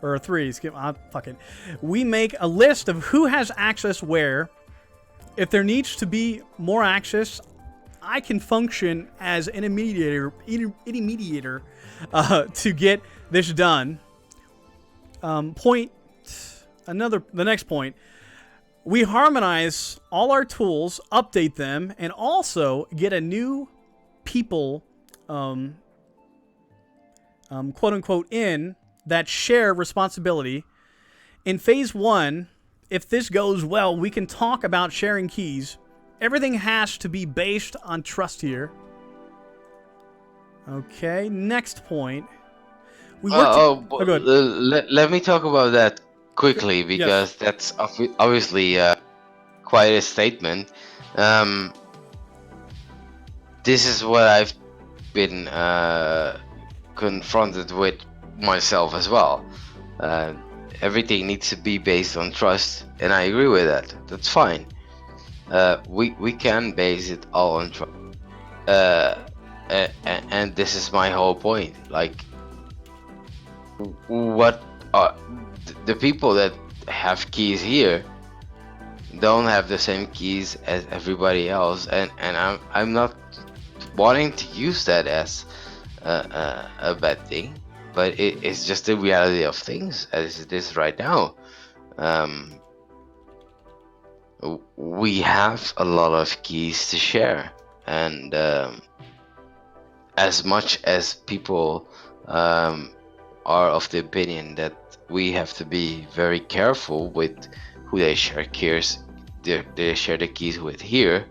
or 3. Fuck it. We make a list of who has access where. If there needs to be more access, I can function as an mediator to get this done. The next point. We harmonize all our tools, update them, and also get a new people, quote unquote, in that share responsibility. In phase 1, if this goes well, we can talk about sharing keys. Everything has to be based on trust here. Okay, next point. Let me talk about that quickly, because that's obviously quite a statement. This is what I've been confronted with myself as well. Everything needs to be based on trust, and I agree with that. That's fine. We can base it all on trust. And this is my whole point. Like, what are the people that have keys here don't have the same keys as everybody else, and I'm not wanting to use that as a bad thing, but it's just the reality of things as it is right now. We have a lot of keys to share, and as much as people are of the opinion that we have to be very careful with who they share the keys with here,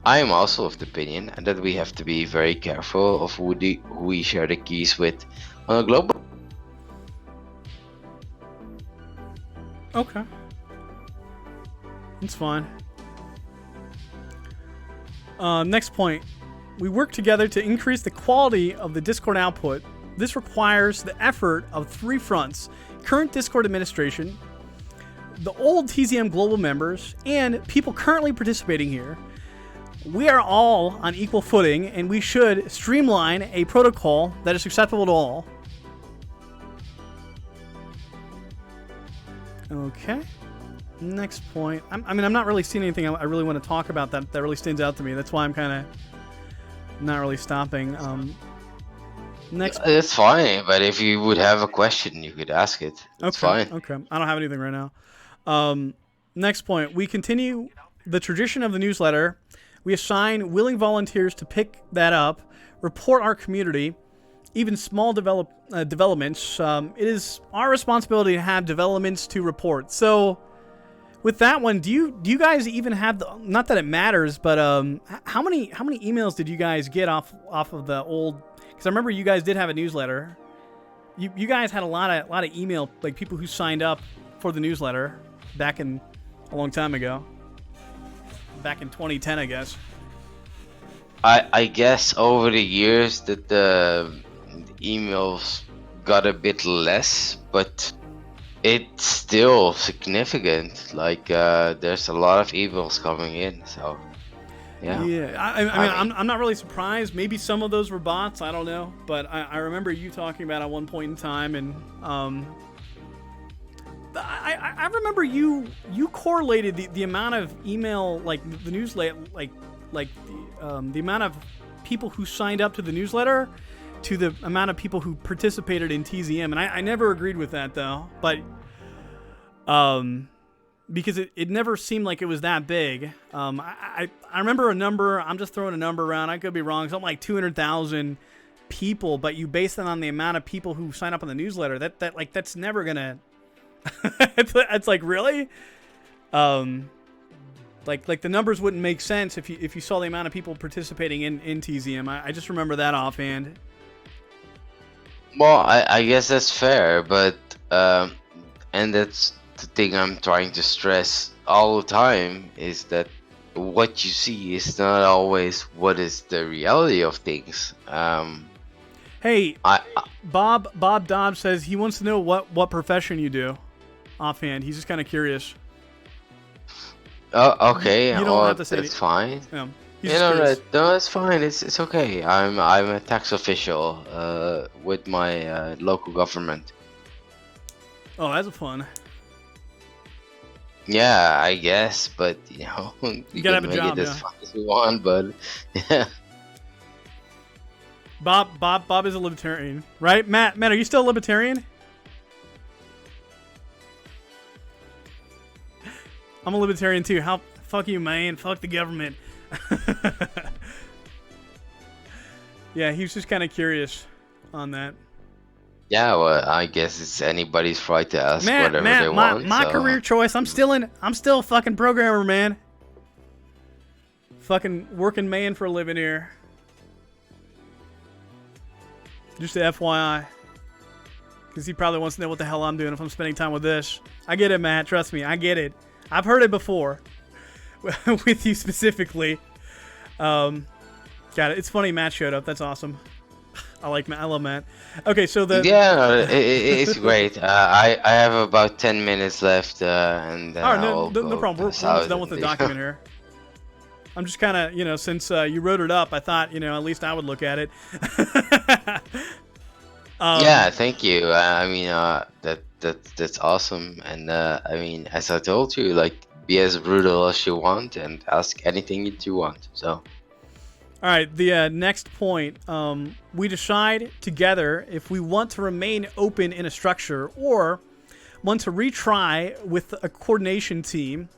I am also of the opinion that we have to be very careful of who we share the keys with on a global. Okay, it's fine. Next point. We work together to increase the quality of the Discord output. This requires the effort of 3 fronts: current Discord administration, the old TZM global members, and people currently participating here. We are all on equal footing, and we should streamline a protocol that is acceptable to all. Okay. Next point. I'm not really seeing anything I really want to talk about that really stands out to me. That's why I'm kind of not really stopping. Next. It's fine, but if you would have a question, you could ask it. It's fine. Okay. I don't have anything right now. Next point. We continue the tradition of the newsletter. We assign willing volunteers to pick that up, report our community, even small developments. It is our responsibility to have developments to report. So, with that one, do you guys even have not that it matters, but how many emails did you guys get off of the old? Because I remember you guys did have a newsletter. You guys had a lot of email, like people who signed up for the newsletter back in a long time ago. Back in 2010, I guess. I guess over the years that the emails got a bit less, but it's still significant. Like there's a lot of emails coming in, so yeah. Yeah, I mean, I'm not really surprised. Maybe some of those were bots. I don't know, but I remember you talking about at one point in time, and I remember you correlated the amount of email, like the newsletter, like the amount of people who signed up to the newsletter to the amount of people who participated in TZM, and I never agreed with that though, but because it never seemed like it was that big. I remember a number. I'm just throwing a number around. I could be wrong. Something like 200,000 people, but you base it on the amount of people who sign up on the newsletter. That's never gonna. it's like, really, like the numbers wouldn't make sense if you saw the amount of people participating in TZM. I just remember that offhand. Well, I guess that's fair, but and that's the thing I'm trying to stress all the time, is that what you see is not always what is the reality of things. Hey, Bob Dobbs says he wants to know what profession you do. Offhand, he's just kind of curious. Oh, okay. You don't have to say that's fine. Yeah. He's You just know, curious. no, it's fine. It's okay. I'm a tax official with my local government. Oh, that's fun. Yeah, I guess, but you know, You you gotta can have a make it job, as yeah. fun as you want, but yeah. Bob is a libertarian, right? Matt, are you still a libertarian? I'm a libertarian too. How fuck you, man? Fuck the government. Yeah, he was just kind of curious on that. Yeah, well, I guess it's anybody's right to ask Matt, whatever they want. my So career choice. I'm still a fucking programmer, man. Fucking working man for a living here. Just a FYI. Because he probably wants to know what the hell I'm doing if I'm spending time with this. I get it, Matt. Trust me. I get it. I've heard it before. With you specifically. Got it. It's funny Matt showed up. That's awesome. I like Matt. I love Matt. Okay, so the... yeah, no, it's great. I have about 10 minutes left, and then All right, I'll no go problem. We're pass almost out done with the and, document here. I'm just kind of, since you wrote it up, I thought, at least I would look at it. Yeah, thank you. I mean, that's awesome. And I mean, as I told you, like, be as brutal as you want and ask anything that you want. So. All right, the next point, we decide together if we want to remain open in a structure or want to retry with a coordination team.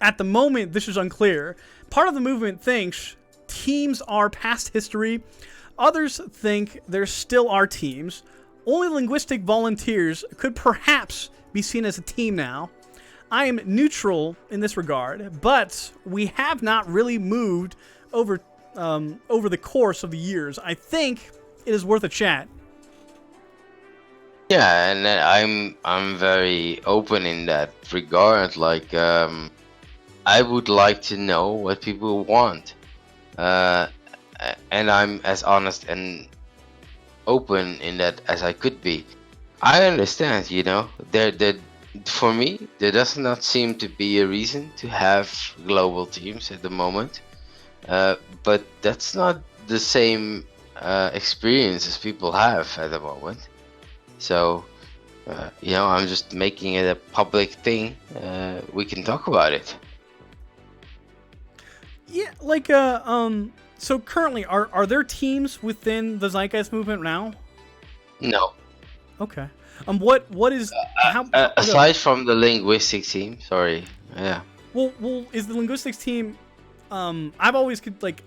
At the moment, this is unclear. Part of the movement thinks teams are past history. Others think there still are teams. Only linguistic volunteers could perhaps be seen as a team now. I am neutral in this regard, but we have not really moved over the course of the years. I think it is worth a chat. Yeah, and I'm very open in that regard. Like, I would like to know what people want, and I'm as honest and open in that as I could be. I understand, there for me there does not seem to be a reason to have global teams at the moment, but that's not the same experience as people have at the moment. So, I'm just making it a public thing. We can talk about it. Yeah, like so currently are there teams within the Zeitgeist movement now? No. Okay. What is aside from the linguistic team, sorry. Yeah. Well, is the linguistics team I've always like,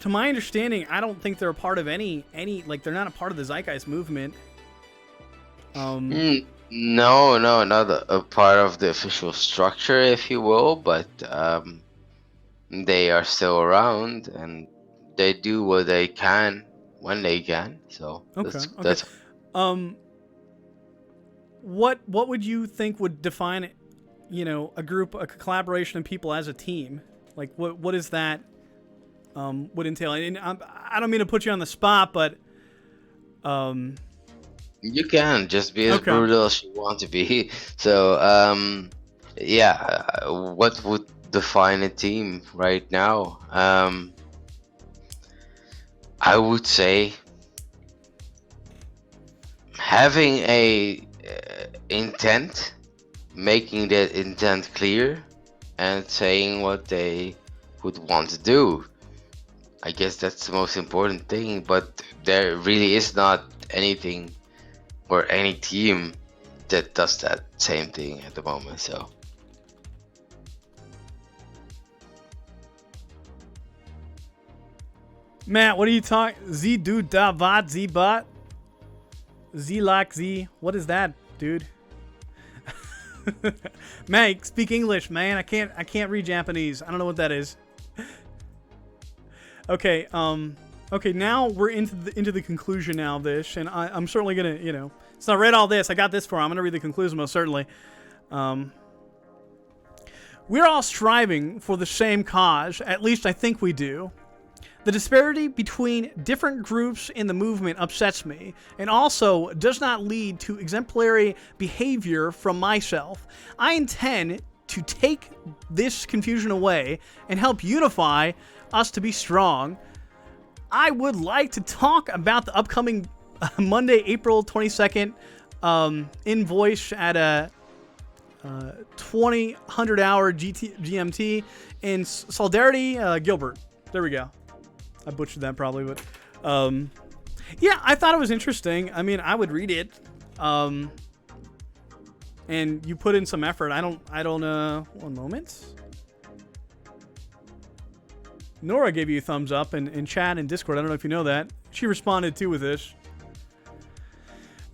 to my understanding, I don't think they're a part of any like, they're not a part of the Zeitgeist movement. No, not a part of the official structure, if you will, but they are still around and they do what they can when they can. So okay. That's what would you think would define, a group, a collaboration of people as a team? Like, what is that would entail? And I don't mean to put you on the spot, but you can just be as brutal as you want to be. So what would define a team right now? I would say having a intent, making that intent clear, and saying what they would want to do. I guess that's the most important thing, but there really is not anything or any team that does that same thing at the moment. So Matt, what are you talking? Z do da vat z bot z like z. What is that, dude? Matt, speak English, man. I can't read Japanese. I don't know what that is. Okay, okay. Now we're into the conclusion now of this, and I'm certainly gonna, So I read all this. I got this for. I'm gonna read the conclusion most certainly. We're all striving for the same cause. At least I think we do. The disparity between different groups in the movement upsets me, and also does not lead to exemplary behavior from myself. I intend to take this confusion away and help unify us to be strong, I would like to talk about the upcoming Monday, April 22nd invoice at a 2000 hour GMT in Solidarity, Gilbert. There we go. I butchered that probably, but yeah, I thought it was interesting. I mean, I would read it. And you put in some effort. I don't, one moment. Nora gave you a thumbs up in chat and Discord. I don't know if you know that. She responded too with this.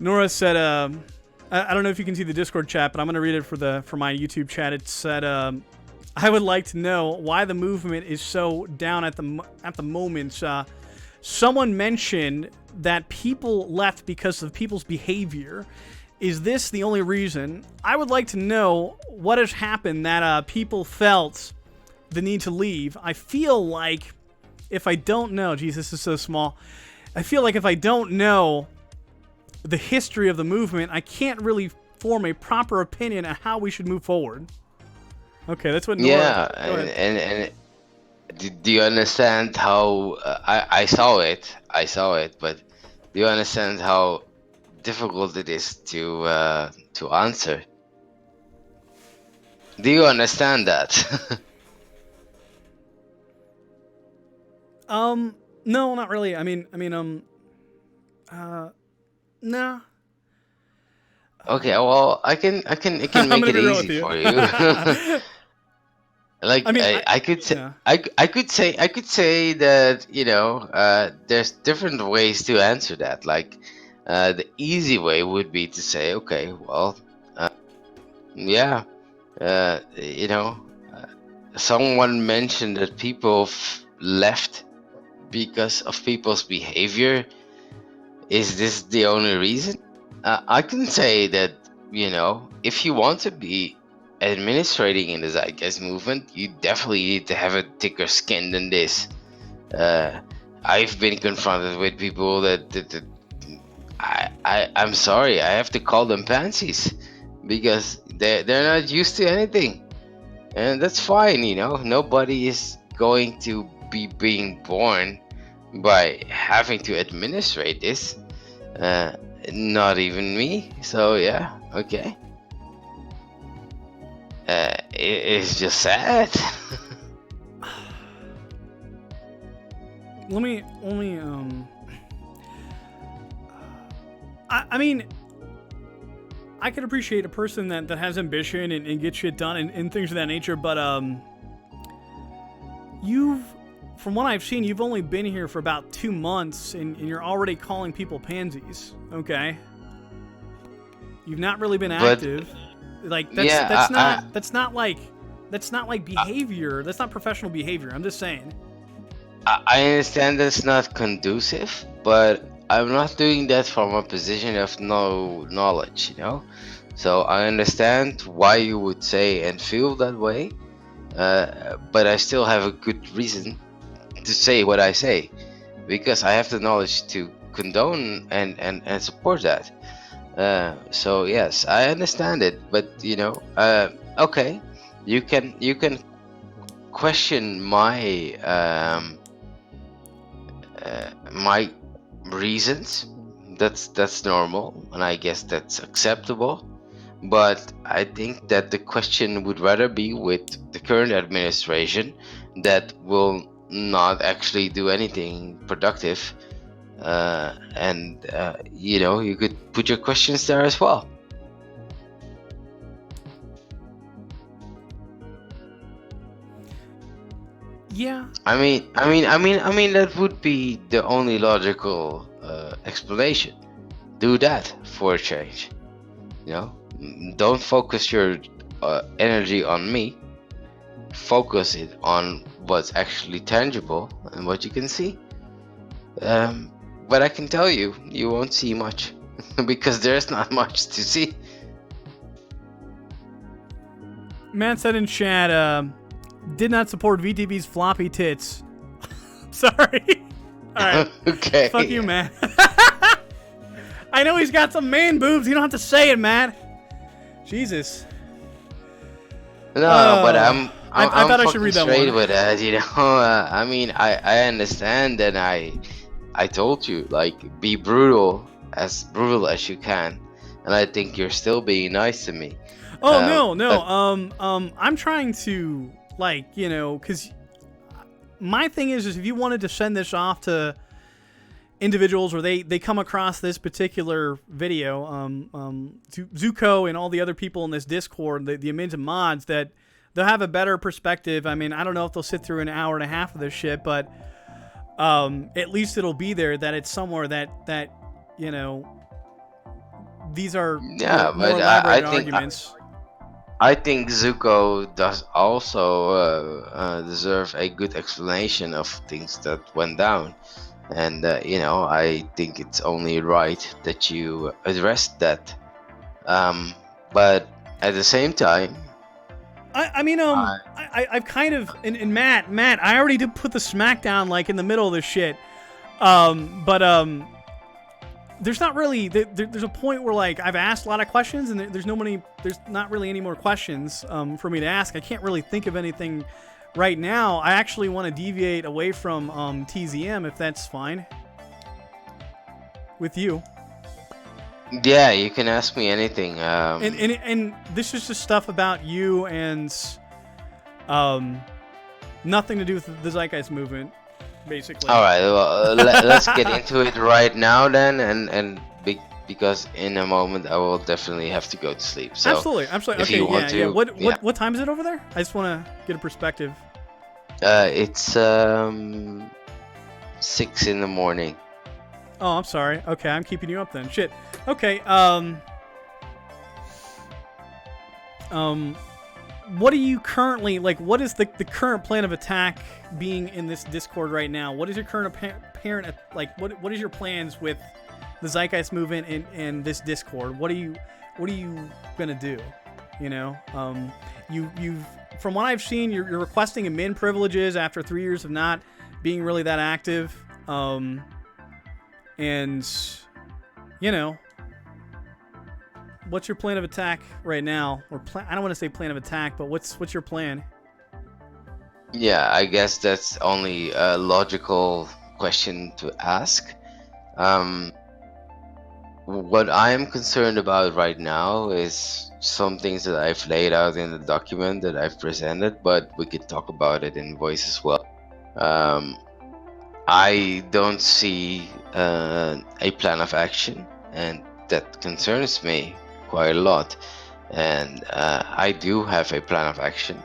Nora said, I don't know if you can see the Discord chat, but I'm going to read it for my YouTube chat. It said, I would like to know why the movement is so down at the moment. Someone mentioned that people left because of people's behavior. Is this the only reason? I would like to know what has happened that people felt the need to leave. I feel like if I don't know, geez, this is so small. I feel like if I don't know the history of the movement, I can't really form a proper opinion on how we should move forward. Okay, that's what Nora... Yeah, and do you understand how... I saw it, but do you understand how difficult it is to answer? Do you understand that? No, not really. I mean, nah. Okay, well, I can make it easy for you. Like, I mean, I could say, yeah. I could say that, you know, there's different ways to answer that. Like, the easy way would be to say, okay, well, yeah, you know, someone mentioned that people left because of people's behavior. Is this the only reason? I can say that, you know, if you want to be administrating in the Zeitgeist movement, you definitely need to have a thicker skin than this. I've been confronted with people that I'm sorry, I have to call them pansies because they're not used to anything, and that's fine. You know, nobody is going to be being born by having to administrate this. Not even me. So yeah, okay. It's just sad. Let me I mean, I could appreciate a person that has ambition and gets shit done and things of that nature, but from what I've seen, you've only been here for about 2 months and you're already calling people pansies. Okay. You've not really been active. Like that's not like behavior. That's not professional behavior. I'm just saying. I understand that's not conducive, but I'm not doing that from a position of no knowledge, you know? So I understand why you would say and feel that way, but I still have a good reason to say what I say, because I have the knowledge to condone and support that. So yes, I understand it, but you know, okay, you can question my my reasons. That's normal, and I guess that's acceptable. But I think that the question would rather be with the current administration that will not actually do anything productive, and you know, you could put your questions there as well. Yeah. I mean that would be the only logical explanation. Do that for a change. You know, don't focus your energy on me. Focus it on what's actually tangible and what you can see. But I can tell you, you won't see much because there's not much to see. Matt said in chat, did not support VTV's floppy tits. Sorry. Alright. Okay. Fuck you, Matt. I know he's got some man boobs. You don't have to say it, Matt. Jesus. No, but I thought I should fucking read that straight one. with that, you know. I mean, I understand, and I told you, like, be brutal as you can, and I think you're still being nice to me. Oh no, no. But I'm trying to, like, you know, because my thing is if you wanted to send this off to individuals, or they come across this particular video, Zuko and all the other people in this Discord, the admins and mods, that they'll have a better perspective. I mean, I don't know if they'll sit through an hour and a half of this shit, but at least it'll be there, that it's somewhere that you know, these are yeah, more but elaborate arguments. I think Zuko does also deserve a good explanation of things that went down. And, you know, I think it's only right that you address that. But at the same time, I've kind of, and Matt, I already did put the smackdown, like, in the middle of this shit. But there's not really, there's a point where, like, I've asked a lot of questions, and there's not really any more questions for me to ask. I can't really think of anything right now. I actually want to deviate away from TZM, if that's fine with you. yeah, you can ask me anything. And this is just stuff about you, and nothing to do with the Zeitgeist movement, basically. All right, well, let's get into it right now then, because in a moment I will definitely have to go to sleep. So Absolutely. if Okay, you want yeah. to, What time is it over there? I just want to get a perspective. It's 6 in the morning. Oh, I'm sorry. Okay, I'm keeping you up then. Shit. Okay. What are you currently, like? What is the current plan of attack being in this Discord right now? What is your current apparent, like? What is your plans with the Zeitgeist movement and this Discord? What are you gonna do? You know, you've from what I've seen, you're requesting admin privileges after 3 years of not being really that active. And you know, what's your plan of attack right now? Or I don't want to say plan of attack, but what's your plan? Yeah, I guess that's only a logical question to ask. What I am concerned about right now is some things that I've laid out in the document that I've presented, but we could talk about it in voice as well. I don't see a plan of action, and that concerns me quite a lot. And I do have a plan of action,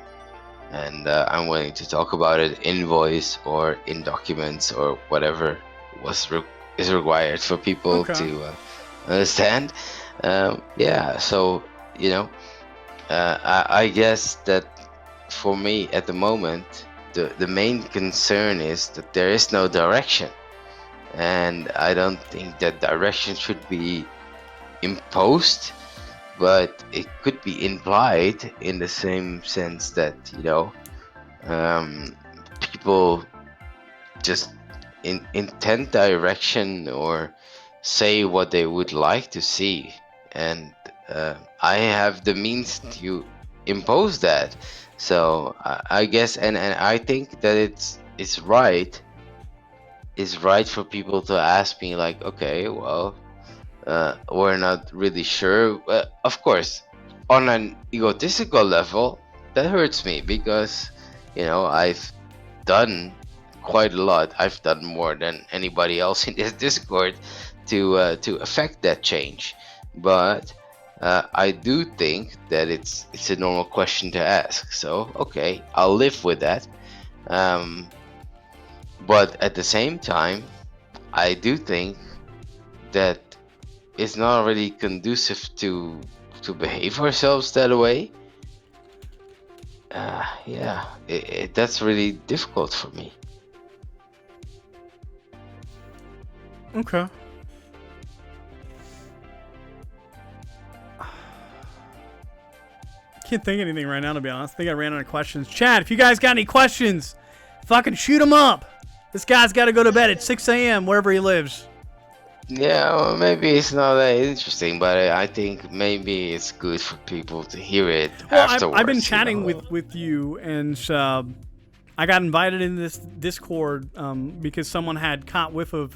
and I'm willing to talk about it in voice or in documents or whatever is required for people to understand. Yeah, so you know, I guess that for me at the moment, the main concern is that there is no direction, and I don't think that direction should be imposed, but it could be implied in the same sense that, you know, people just intend direction or say what they would like to see, and I have the means to impose that. So I guess, and I think that it's right for people to ask me, like, okay, well, we're not really sure. Of course, on an egotistical level, that hurts me because, you know, I've done quite a lot. I've done more than anybody else in this Discord to affect that change. But I do think that it's a normal question to ask. So okay, I'll live with that. But at the same time, I do think that it's not really conducive to behave ourselves that way. Yeah, that's really difficult for me. Okay. Can't think of anything right now, to be honest. I think I ran out of questions. Chat, if you guys got any questions, fucking shoot them up. This guy's got to go to bed at 6 a.m. wherever he lives. Yeah, well, maybe it's not that interesting, but I think maybe it's good for people to hear it Well, I've been afterwards, you chatting know? with you, and I got invited in this Discord because someone had caught whiff of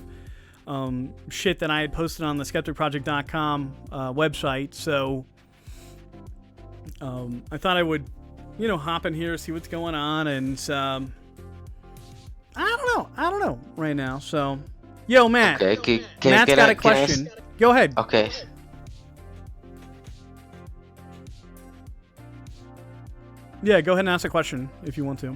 shit that I had posted on the skepticproject.com website. So I thought I would, hop in here, see what's going on, and I don't know right now. So, yo, Matt. Okay, Matt's got a question. Go ahead. Okay. Yeah, go ahead and ask a question if you want to.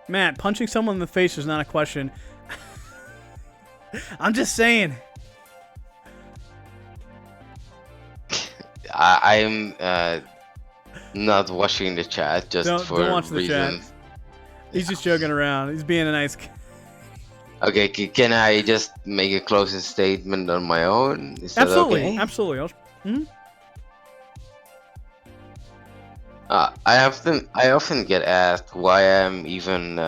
Matt, punching someone in the face is not a question. I'm just saying. I'm not watching the chat just Don't for watch the chat. reasons. He's just joking around. He's being a nice. Okay, can I just make a closing statement on my own? Is that okay? Absolutely. I often get asked why I'm even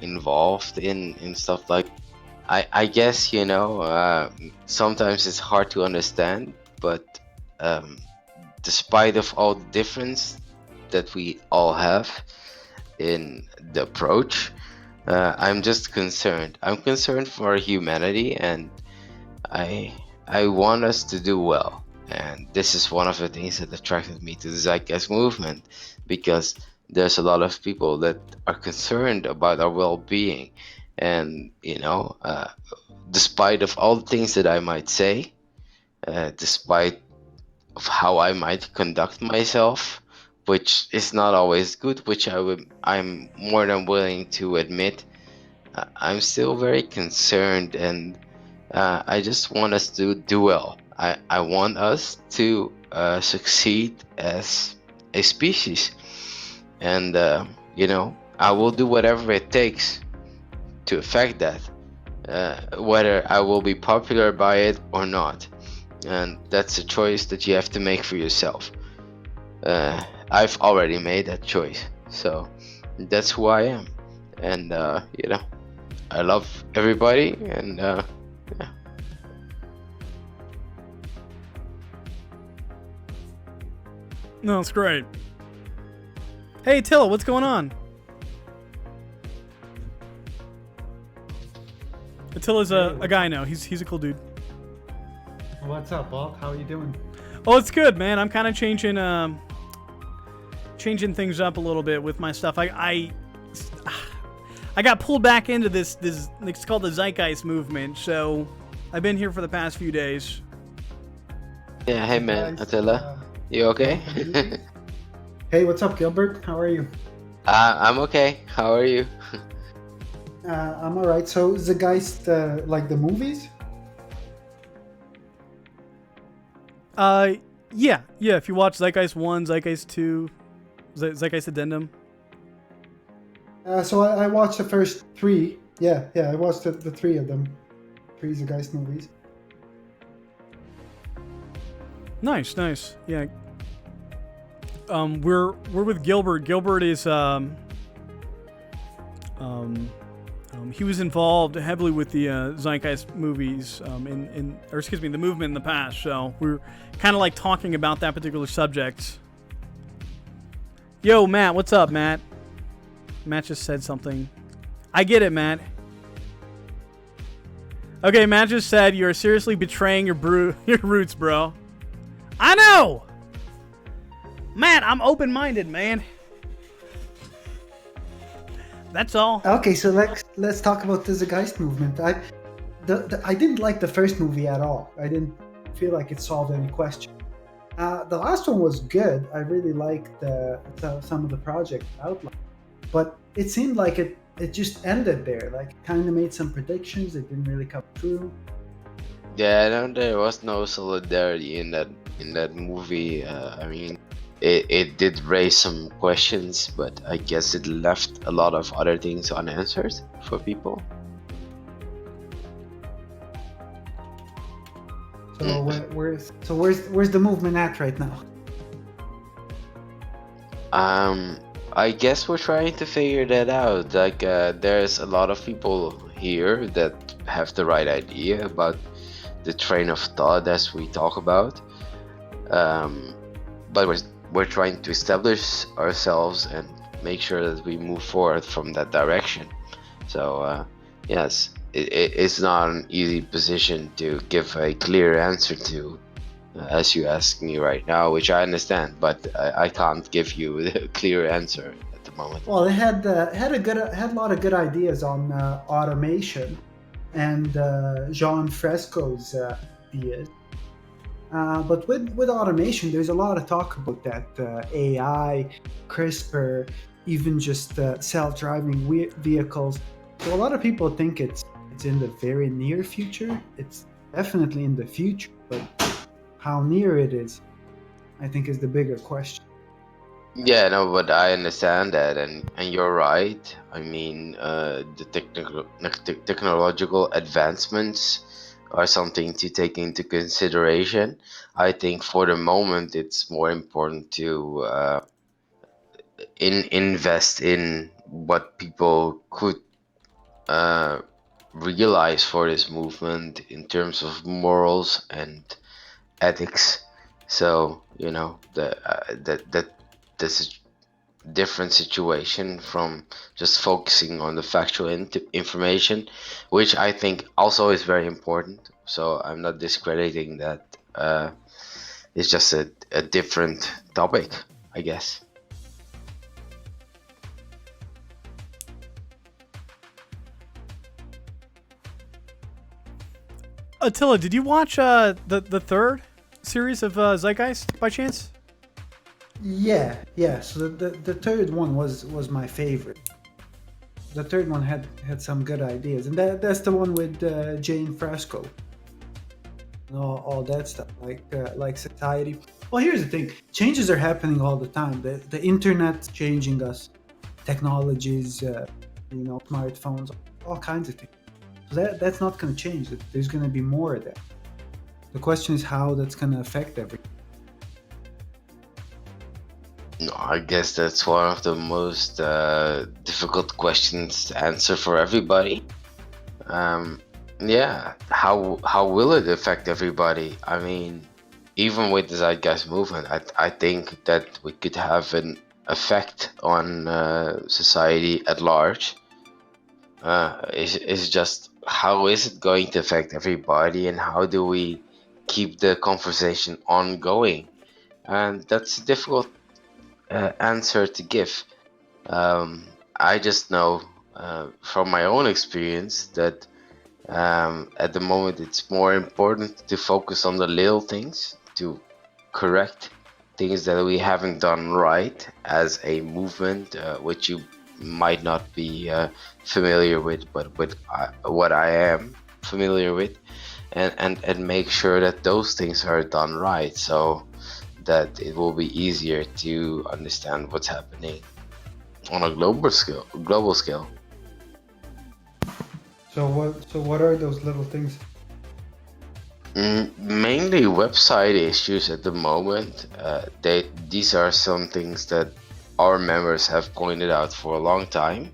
involved in stuff like. I guess sometimes it's hard to understand, but despite of all the difference that we all have in the approach, I'm just concerned. I'm concerned for humanity, and I want us to do well. And this is one of the things that attracted me to the Zeitgeist movement, because there's a lot of people that are concerned about our well-being, and despite of all the things that I might say, despite of how I might conduct myself, which is not always good, which I'm more than willing to admit, I'm still very concerned, and I just want us to do well. I want us to succeed as a species, and I will do whatever it takes to affect that, whether I will be popular by it or not, and that's a choice that you have to make for yourself. I've already made that choice, so that's who I am, and I love everybody, and yeah. No, it's great. Hey, Till, what's going on? Till is a guy now. He's a cool dude. What's up, Bob? How are you doing? Oh, it's good, man. I'm kind of changing things up a little bit with my stuff. I got pulled back into this. It's called the Zeitgeist movement. So I've been here for the past few days. Yeah, hey man, Attila, you okay? Hey, what's up, Gilbert? How are you? I'm okay. How are you? I'm alright. So, Zeitgeist, like the movies? Yeah. If you watch Zeitgeist 1, Zeitgeist 2, Zeitgeist Addendum. So I watched the first three. Yeah, I watched the three of them. Three Zeitgeist movies. Nice. Yeah. We're with Gilbert. Gilbert is he was involved heavily with the Zeitgeist movies the movement in the past. So we're kind of like talking about that particular subject. Yo, Matt, what's up, Matt? Matt just said something. I get it, Matt. Okay, Matt just said you're seriously betraying your roots, bro. I know. Matt, I'm open-minded, man. That's all. Okay, so let's talk about the Zeitgeist movement. I didn't like the first movie at all. I didn't feel like it solved any question. The last one was good. I really liked some of the project outline, but it seemed like it just ended there. Like, it kind of made some predictions. It didn't really come true. Yeah, no, there was no solidarity in that movie. I mean, it did raise some questions, but I guess it left a lot of other things unanswered for people. So where's the movement at right now? I guess we're trying to figure that out. Like, there's a lot of people here that have the right idea about the train of thought as we talk about. But we're trying to establish ourselves and make sure that we move forward from that direction. So, yes, it's not an easy position to give a clear answer to, as you ask me right now, which I understand, but I can't give you a clear answer at the moment. Well, it had a lot of good ideas on automation and Jean Fresco's ideas. But with automation, there's a lot of talk about that AI, CRISPR, even just self-driving vehicles. So a lot of people think it's in the very near future. It's definitely in the future, but how near it is, I think, is the bigger question. Yeah, no, but I understand that, and you're right. I mean, the technological advancements are something to take into consideration. I think for the moment, it's more important to invest in what people could realize for this movement in terms of morals and ethics. So that's a different situation from just focusing on the factual information, which I think also is very important. So I'm not discrediting that. It's just a different topic, I guess. Attila, did you watch the third series of Zeitgeist by chance? Yeah. So the third one was my favorite. The third one had some good ideas, and that's the one with Jane Fresco. All that stuff, like society. Well, here's the thing: changes are happening all the time. The internet's changing us, technologies, smartphones, all kinds of things. So that's not going to change. There's going to be more of that. The question is how that's going to affect everything. No, I guess that's one of the most difficult questions to answer for everybody. Yeah, how will it affect everybody? I mean, even with the Zeitgeist movement, I think that we could have an effect on society at large. It's just how is it going to affect everybody, and how do we keep the conversation ongoing? And that's a difficult answer to give. I just know from my own experience that at the moment it's more important to focus on the little things, to correct things that we haven't done right as a movement, which you might not be familiar with, but with what I am familiar with, and make sure that those things are done right, so that it will be easier to understand what's happening on a global scale. So what are those little things? Mainly website issues at the moment. These are some things that our members have pointed out for a long time,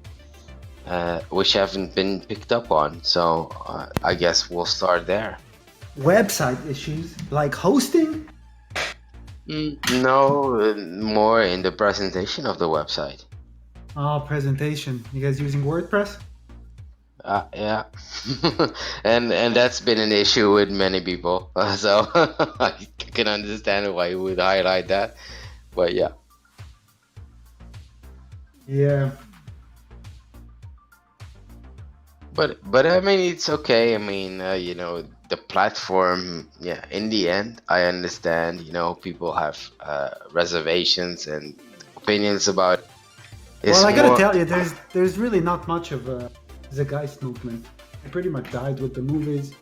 which haven't been picked up on. So I guess we'll start there. Website issues like hosting? No, more in the presentation of the website. Oh, presentation. You guys using WordPress? Yeah, and that's been an issue with many people. So I can understand why you would highlight that. But yeah. Yeah. But I mean, it's okay. I mean, the platform. Yeah, in the end, I understand. People have reservations and opinions about. Well, I gotta tell you, there's really not much of a Zeitgeist movement. It pretty much died with the movies.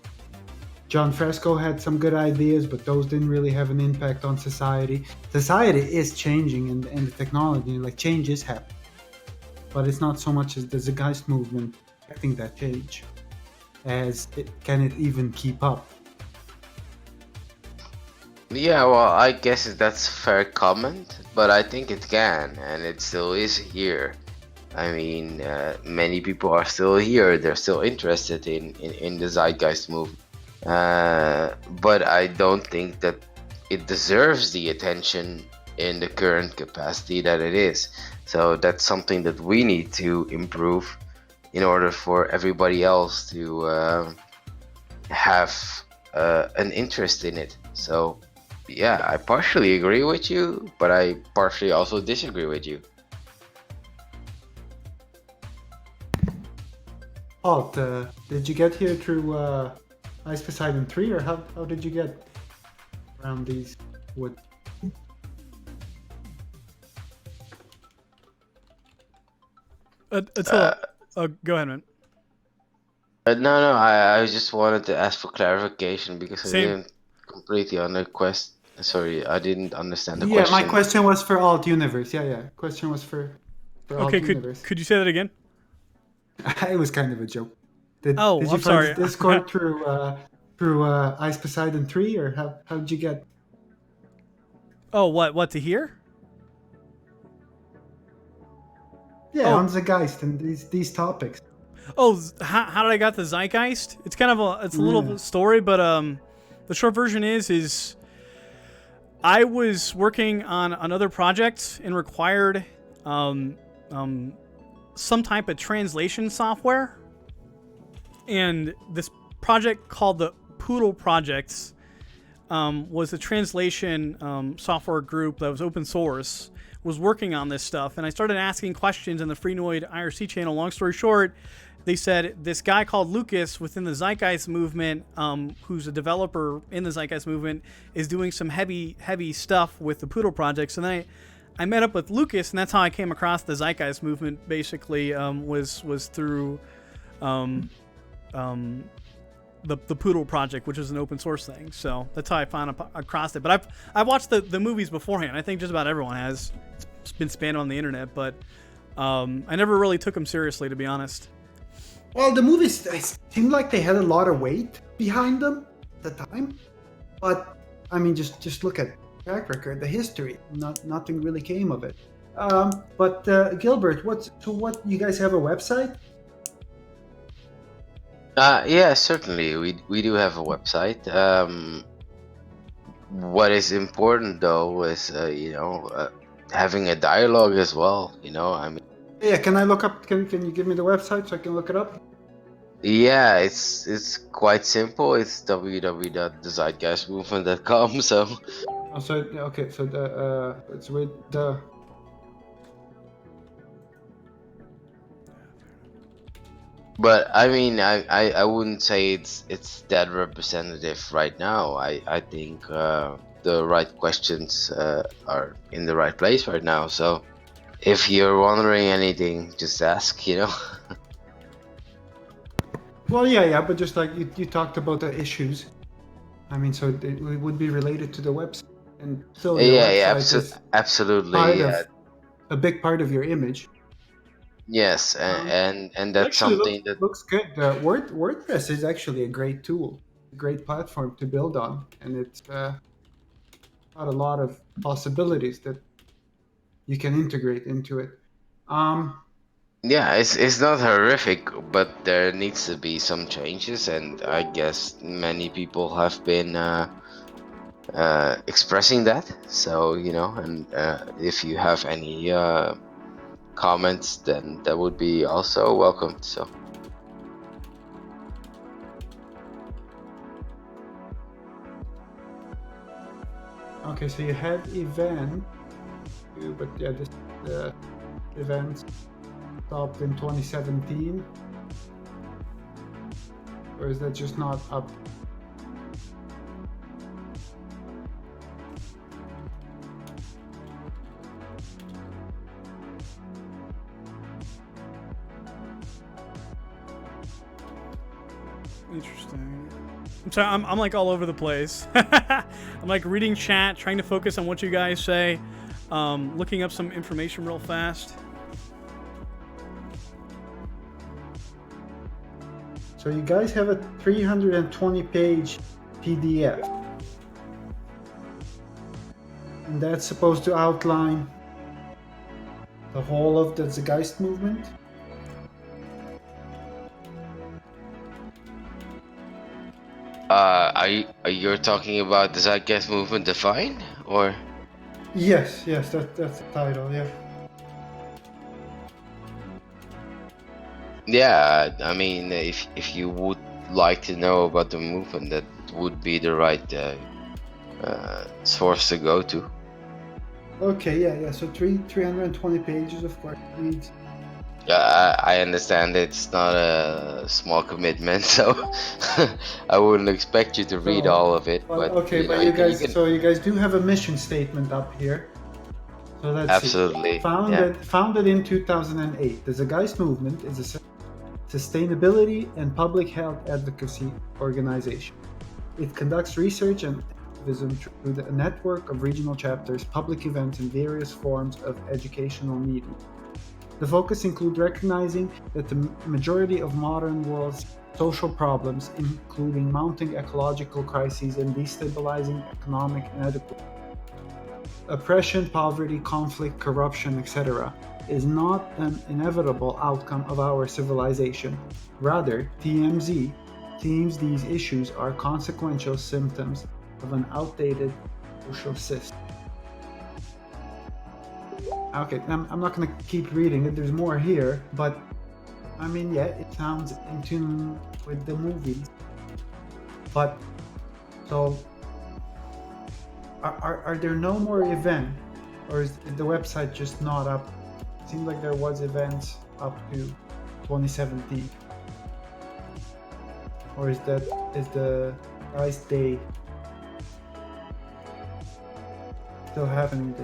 John Fresco had some good ideas, but those didn't really have an impact on society. Society is changing, and the technology, like, change is happening. But it's not so much as the Zeitgeist movement affecting that change as can it even keep up. Yeah, well, I guess that's a fair comment, but I think it can, and it still is here. I mean, many people are still here. They're still interested in the Zeitgeist movement. But I don't think that it deserves the attention in the current capacity that it is. So that's something that we need to improve in order for everybody else to have an interest in it. So yeah, I partially agree with you, but I partially also disagree with you. Alt, did you get here through Ice Poseidon 3, or how did you get around these woods? Go ahead, man. No, I just wanted to ask for clarification because I Same. didn't completely Sorry, I didn't understand the Yeah, question. my question was for Alt Universe. Yeah. Question was for Alt Okay, Universe. could you say that again? It was kind of a joke. Did I'm you find sorry. this Discord through Ice Poseidon 3, or how did you get? Oh, what to hear? Yeah, on the Geist and these topics. Oh, how did I got the Zeitgeist? It's kind of a little story, but the short version is I was working on another project and required some type of translation software, and this project called the Poodle Projects was a translation software group that was open source, was working on this stuff, and I started asking questions in the Freenoid IRC channel. Long story short, they said this guy called Lucas within the Zeitgeist movement, who's a developer in the Zeitgeist movement, is doing some heavy stuff with the Poodle project. So then I met up with Lucas, and that's how I came across the Zeitgeist movement. Basically, was through the Poodle project, which is an open source thing. So that's how I found across it. But I've watched the movies beforehand. I think just about everyone has. It's been spanned on the internet, but I never really took them seriously, to be honest. Well, the movies seemed like they had a lot of weight behind them at the time, but I mean, just look at track record, the history. Nothing really came of it. But Gilbert, what you guys have a website? Yeah, certainly. We do have a website. What is important though is having a dialogue as well. I mean. Yeah, can I look up? Can you give me the website so I can look it up? Yeah, it's quite simple. It's www.thezeitgeistmovement.com. So. Oh, so okay, so it's with the. But I mean, I wouldn't say it's that representative right now. I think the right questions are in the right place right now. So if you're wondering anything, just ask. Well, yeah, but just like you talked about the issues. I mean, so it would be related to the website, and so your website is absolutely. A big part of your image. Yes, and that's something that looks good. WordPress is actually a great tool, a great platform to build on, and it's got a lot of possibilities that you can integrate into it. Yeah, it's not horrific, but there needs to be some changes, and I guess many people have been expressing that. So and if you have any comments, then that would be also welcomed. So. Okay, so you had event, but yeah, the events stopped in 2017, or is that just not up? Interesting. I'm sorry, I'm like all over the place. I'm like reading chat, trying to focus on what you guys say, looking up some information real fast. So you guys have a 320-page PDF. and that's supposed to outline the whole of the Zeitgeist movement. You're talking about the Zeitgeist movement defined, or? Yes, that's the title. Yeah. Yeah, I mean, if you would like to know about the movement, that would be the right source to go to. Okay. Yeah. So 320 pages, of course. Reads. I understand it's not a small commitment, so I wouldn't expect you to read So, all of it. well, But okay, you know, but you can. you guys do have a mission statement up here. So let's see. Absolutely. Founded in 2008, the Zeitgeist movement is a sustainability and public health advocacy organization. It conducts research and activism through a network of regional chapters, public events, and various forms of educational media. The focus includes recognizing that the majority of modern world's social problems, including mounting ecological crises and destabilizing economic inequality, oppression, poverty, conflict, corruption, etc., is not an inevitable outcome of our civilization. Rather, TMZ deems these issues are consequential symptoms of an outdated social system. Okay, I'm not going to keep reading it. There's more here, but I mean, yeah, it sounds in tune with the movies. But so, are there no more events, or is the website just not up? It seemed like there was events up to 2017, or is the Ice Day still happening?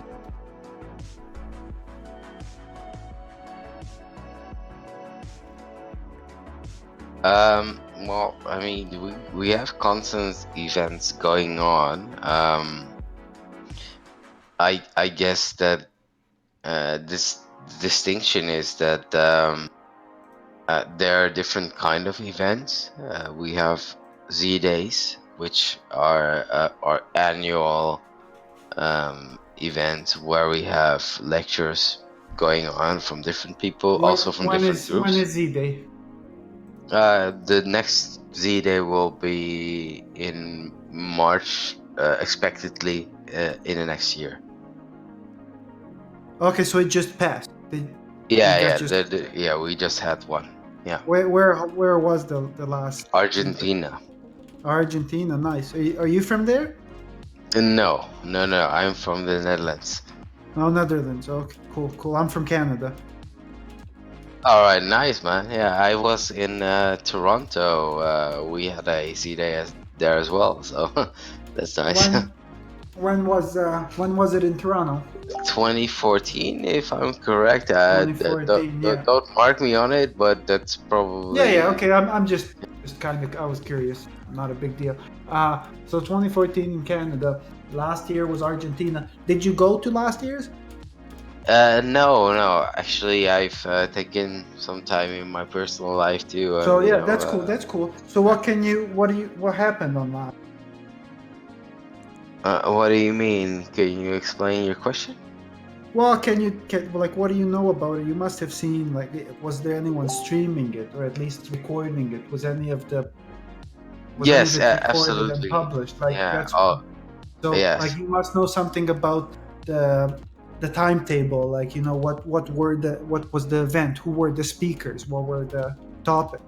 Well, I mean, we have constant events going on. I guess that this distinction is that there are different kind of events. We have Z days, which are our annual events where we have lectures going on from different people, also from different groups. When is Z Day? The next Z Day will be in March, expectedly in the next year. Okay, so it just passed. Yeah, we just had one. Yeah. Where was the last? Argentina. Argentina, nice. Are you from there? No. I'm from the Netherlands. Oh, Netherlands. Okay, cool. I'm from Canada. All right, nice, man. Yeah, I was in Toronto. We had a Z Day there as well, so that's nice. When was it in Toronto? 2014, if I'm correct. 2014, yeah. Don't mark me on it, but that's probably. Yeah. Okay, I'm just kind of. I was curious. Not a big deal. So 2014 in Canada. Last year was Argentina. Did you go to last year's? No. Actually, I've taken some time in my personal life too. So yeah, that's cool. That's cool. So what happened on that? What do you mean? Can you explain your question? Well, what do you know about it? You must have seen, like, was there anyone streaming it or at least recording it? Was any of the yes, recorded absolutely. and published? Like, yeah. that's so yes. like you must know something about the timetable. Like, what was the event? Who were the speakers? What were the topics?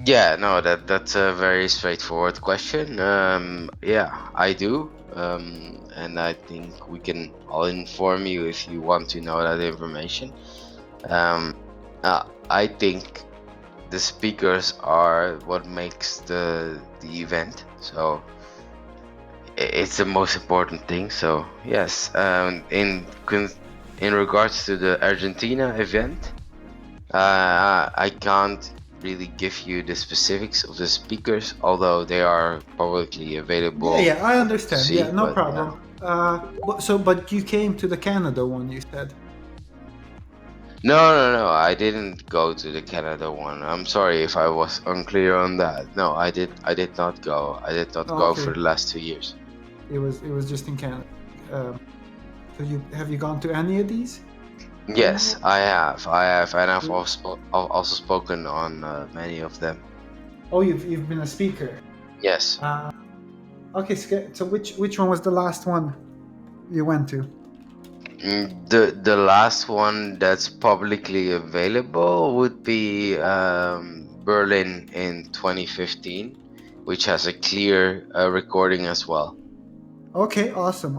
Yeah, no, that's a very straightforward question. Yeah, I do. And I think we can all inform you if you want to know that information. I think the speakers are what makes the event. So it's the most important thing. So yes, in regards to the Argentina event, I can't really give you the specifics of the speakers, although they are publicly available. Yeah, I understand. See, yeah, no problem. But you came to the Canada one, you said. No. I didn't go to the Canada one. I'm sorry if I was unclear on that. No, I did not go. I did not go for the last 2 years. It was just in Canada. So have you gone to any of these? Yes, I have, and I've also spoken on many of them. Oh, you've been a speaker. Yes. Okay, so which one was the last one you went to? The last one that's publicly available would be Berlin in 2015, which has a clear recording as well. Okay, awesome.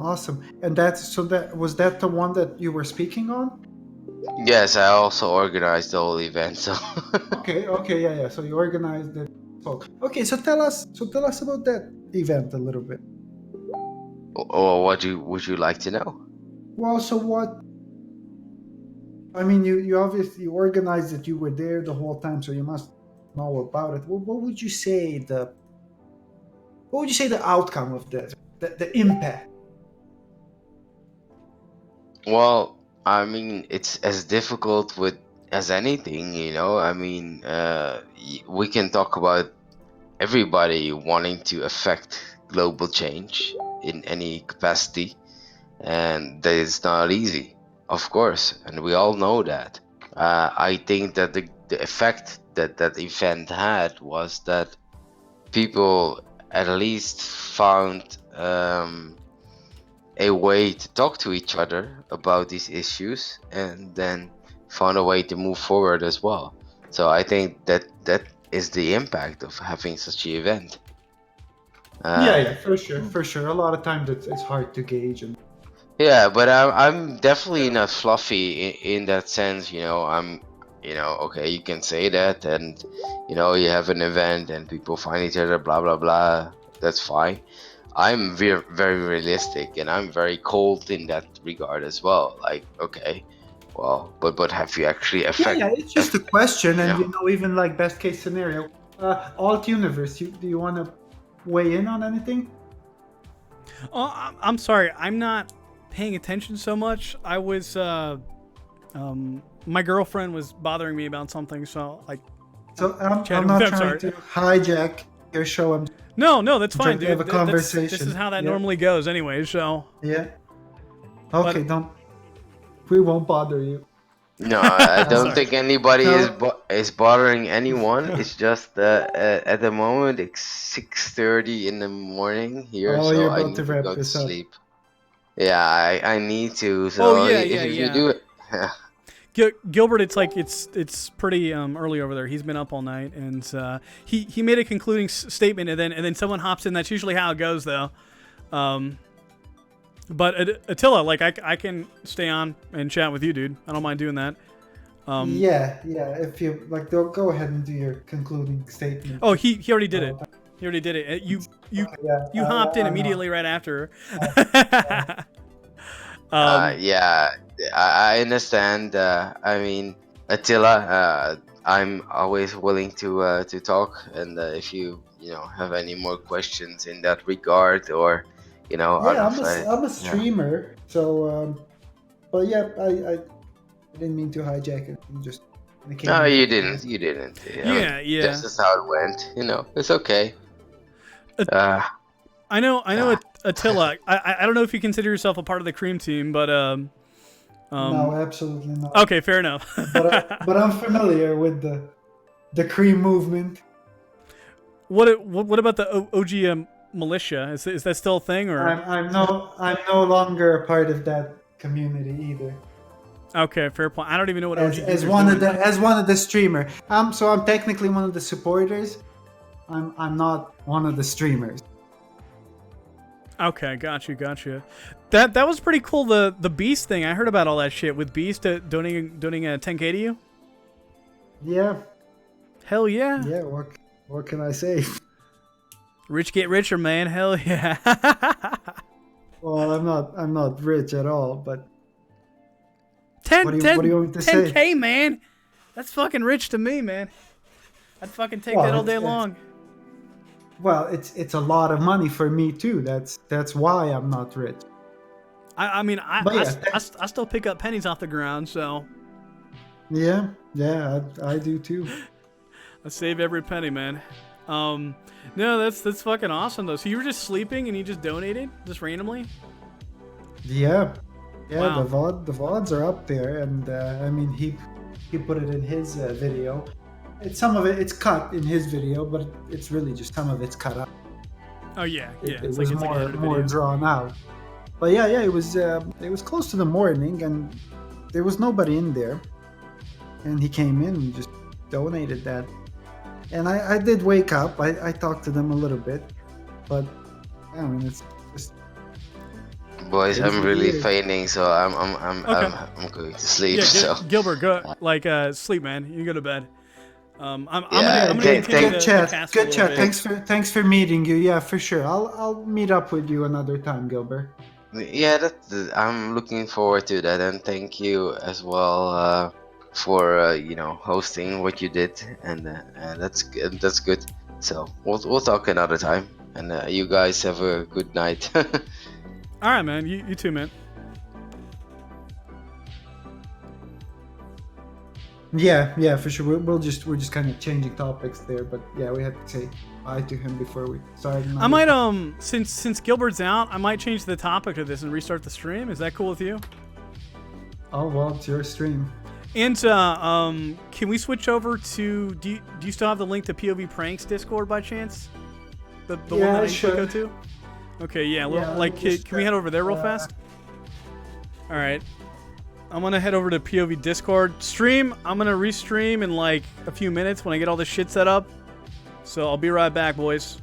And that was the one that you were speaking on? Yes, I also organized the whole event. So, Okay, yeah. So you organized it. Okay, so tell us about that event a little bit. or what would you like to know? Well, so what? I mean, you obviously you organized it. You were there the whole time, so you must know about it. What would you say the outcome of this, the impact? Well, I mean, it's as difficult with as anything, you know. I mean, we can talk about everybody wanting to affect global change in any capacity, and that is not easy, of course, and we all know that. I think that the effect that that event had was that people at least found a way to talk to each other about these issues, and then found a way to move forward as well. So I think that that is the impact of having such an event. Yeah, for sure. A lot of times it's hard to gauge, and Yeah, but I'm definitely not fluffy in that sense. You know, okay, you can say that, and you have an event and people find each other, blah blah blah. That's fine. I'm very, very realistic, and I'm very cold in that regard as well. Like, okay, well, but have you actually yeah. It's just a question, you and know? even like best case scenario, alt universe. Do you want to weigh in on anything? Oh, I'm sorry. I'm not paying attention so much. I was, my girlfriend was bothering me about something, so like. So I'm Chatting not with them, trying sorry. to hijack your show. I'm No, that's fine, trying to dude. have a conversation. This is how that Yeah. normally goes, anyway. So. Yeah. Okay, we won't bother you. No, I don't Sorry. think anybody No. is bothering anyone. It's just at the moment it's 6:30 in the morning here, Oh, so you're I about to need to wrap go to this up. sleep. Yeah, I need to. Oh So yeah, if you yeah. do it, Gilbert, it's like it's pretty early over there. He's been up all night, and he made a concluding statement, and then someone hops in. That's usually how it goes, though. But Attila, like I can stay on and chat with you, dude. I don't mind doing that. Yeah. If you like, go ahead and do your concluding statement. Oh, he already did it. He already did it. You Yeah, hopped in I know. immediately right after. yeah, I understand. I mean, Attila, I'm always willing to talk, and if you have any more questions in that regard, or Yeah, outside, I'm a streamer, so but yeah, I didn't mean to hijack it. You just it came No, in. you didn't. You didn't. Yeah. This is how it went. It's okay. I know Attila. I don't know if you consider yourself a part of the cream team, but No, absolutely not. okay, fair enough. But I'm familiar with the cream movement. What about the OG militia? Is that still a thing, or? I'm no longer a part of that community either. Okay, fair point. I don't even know what OG As one of the streamer. So I'm technically one of the supporters. I'm not one of the streamers. Okay, got you. That was pretty cool. The Beast thing. I heard about all that shit with Beast donating a 10K to you. Yeah. Hell yeah. Yeah. What can I say? Rich get richer, man. Hell yeah. Well, I'm not rich at all, but 10 what do you want me to say? 10K, man. That's fucking rich to me, man. I'd fucking take that all day long. Well, it's a lot of money for me too. That's why I'm not rich. I mean, I still pick up pennies off the ground, so. Yeah, I do too. I save every penny, man. No, that's fucking awesome though. So you were just sleeping and you just donated, just randomly? Yeah, yeah. Wow. The VODs are up there, and I mean he put it in his video. Some of it's cut in his video, but it's really just some of it's cut out. Oh yeah, yeah. It It's was like an edited more video. drawn out. But yeah, it was close to the morning, and there was nobody in there. And he came in and just donated that. And I did wake up. I talked to them a little bit, but I mean it's just Boys, it is I'm what it really is. fainting, so Okay. I'm going to sleep. Yeah, So Gilbert, go sleep, man. You can go to bed. I'm Yeah, gonna Good, continue good the chat. cast a Good little chat. bit. Thanks for meeting you. Yeah, for sure. I'll meet up with you another time, Gilbert. yeah, I'm looking forward to that, and thank you as well for hosting what you did, and that's good. So we'll talk another time, and you guys have a good night. All right, man. You too, man. Yeah, for sure. We're just kind of changing topics there, but yeah, we had to say bye to him before we started. I might since Gilbert's out, I might change the topic of this and restart the stream. Is that cool with you? Oh well, it's your stream. And can we switch over to do you still have the link to POV Pranks Discord by chance? The one Yeah, that I sure. go to? Okay, yeah. Yeah, Like, let me just, can we head over there real uh, fast? All right. I'm gonna head over to POV Discord stream. I'm gonna restream in like a few minutes when I get all this shit set up. So I'll be right back, boys.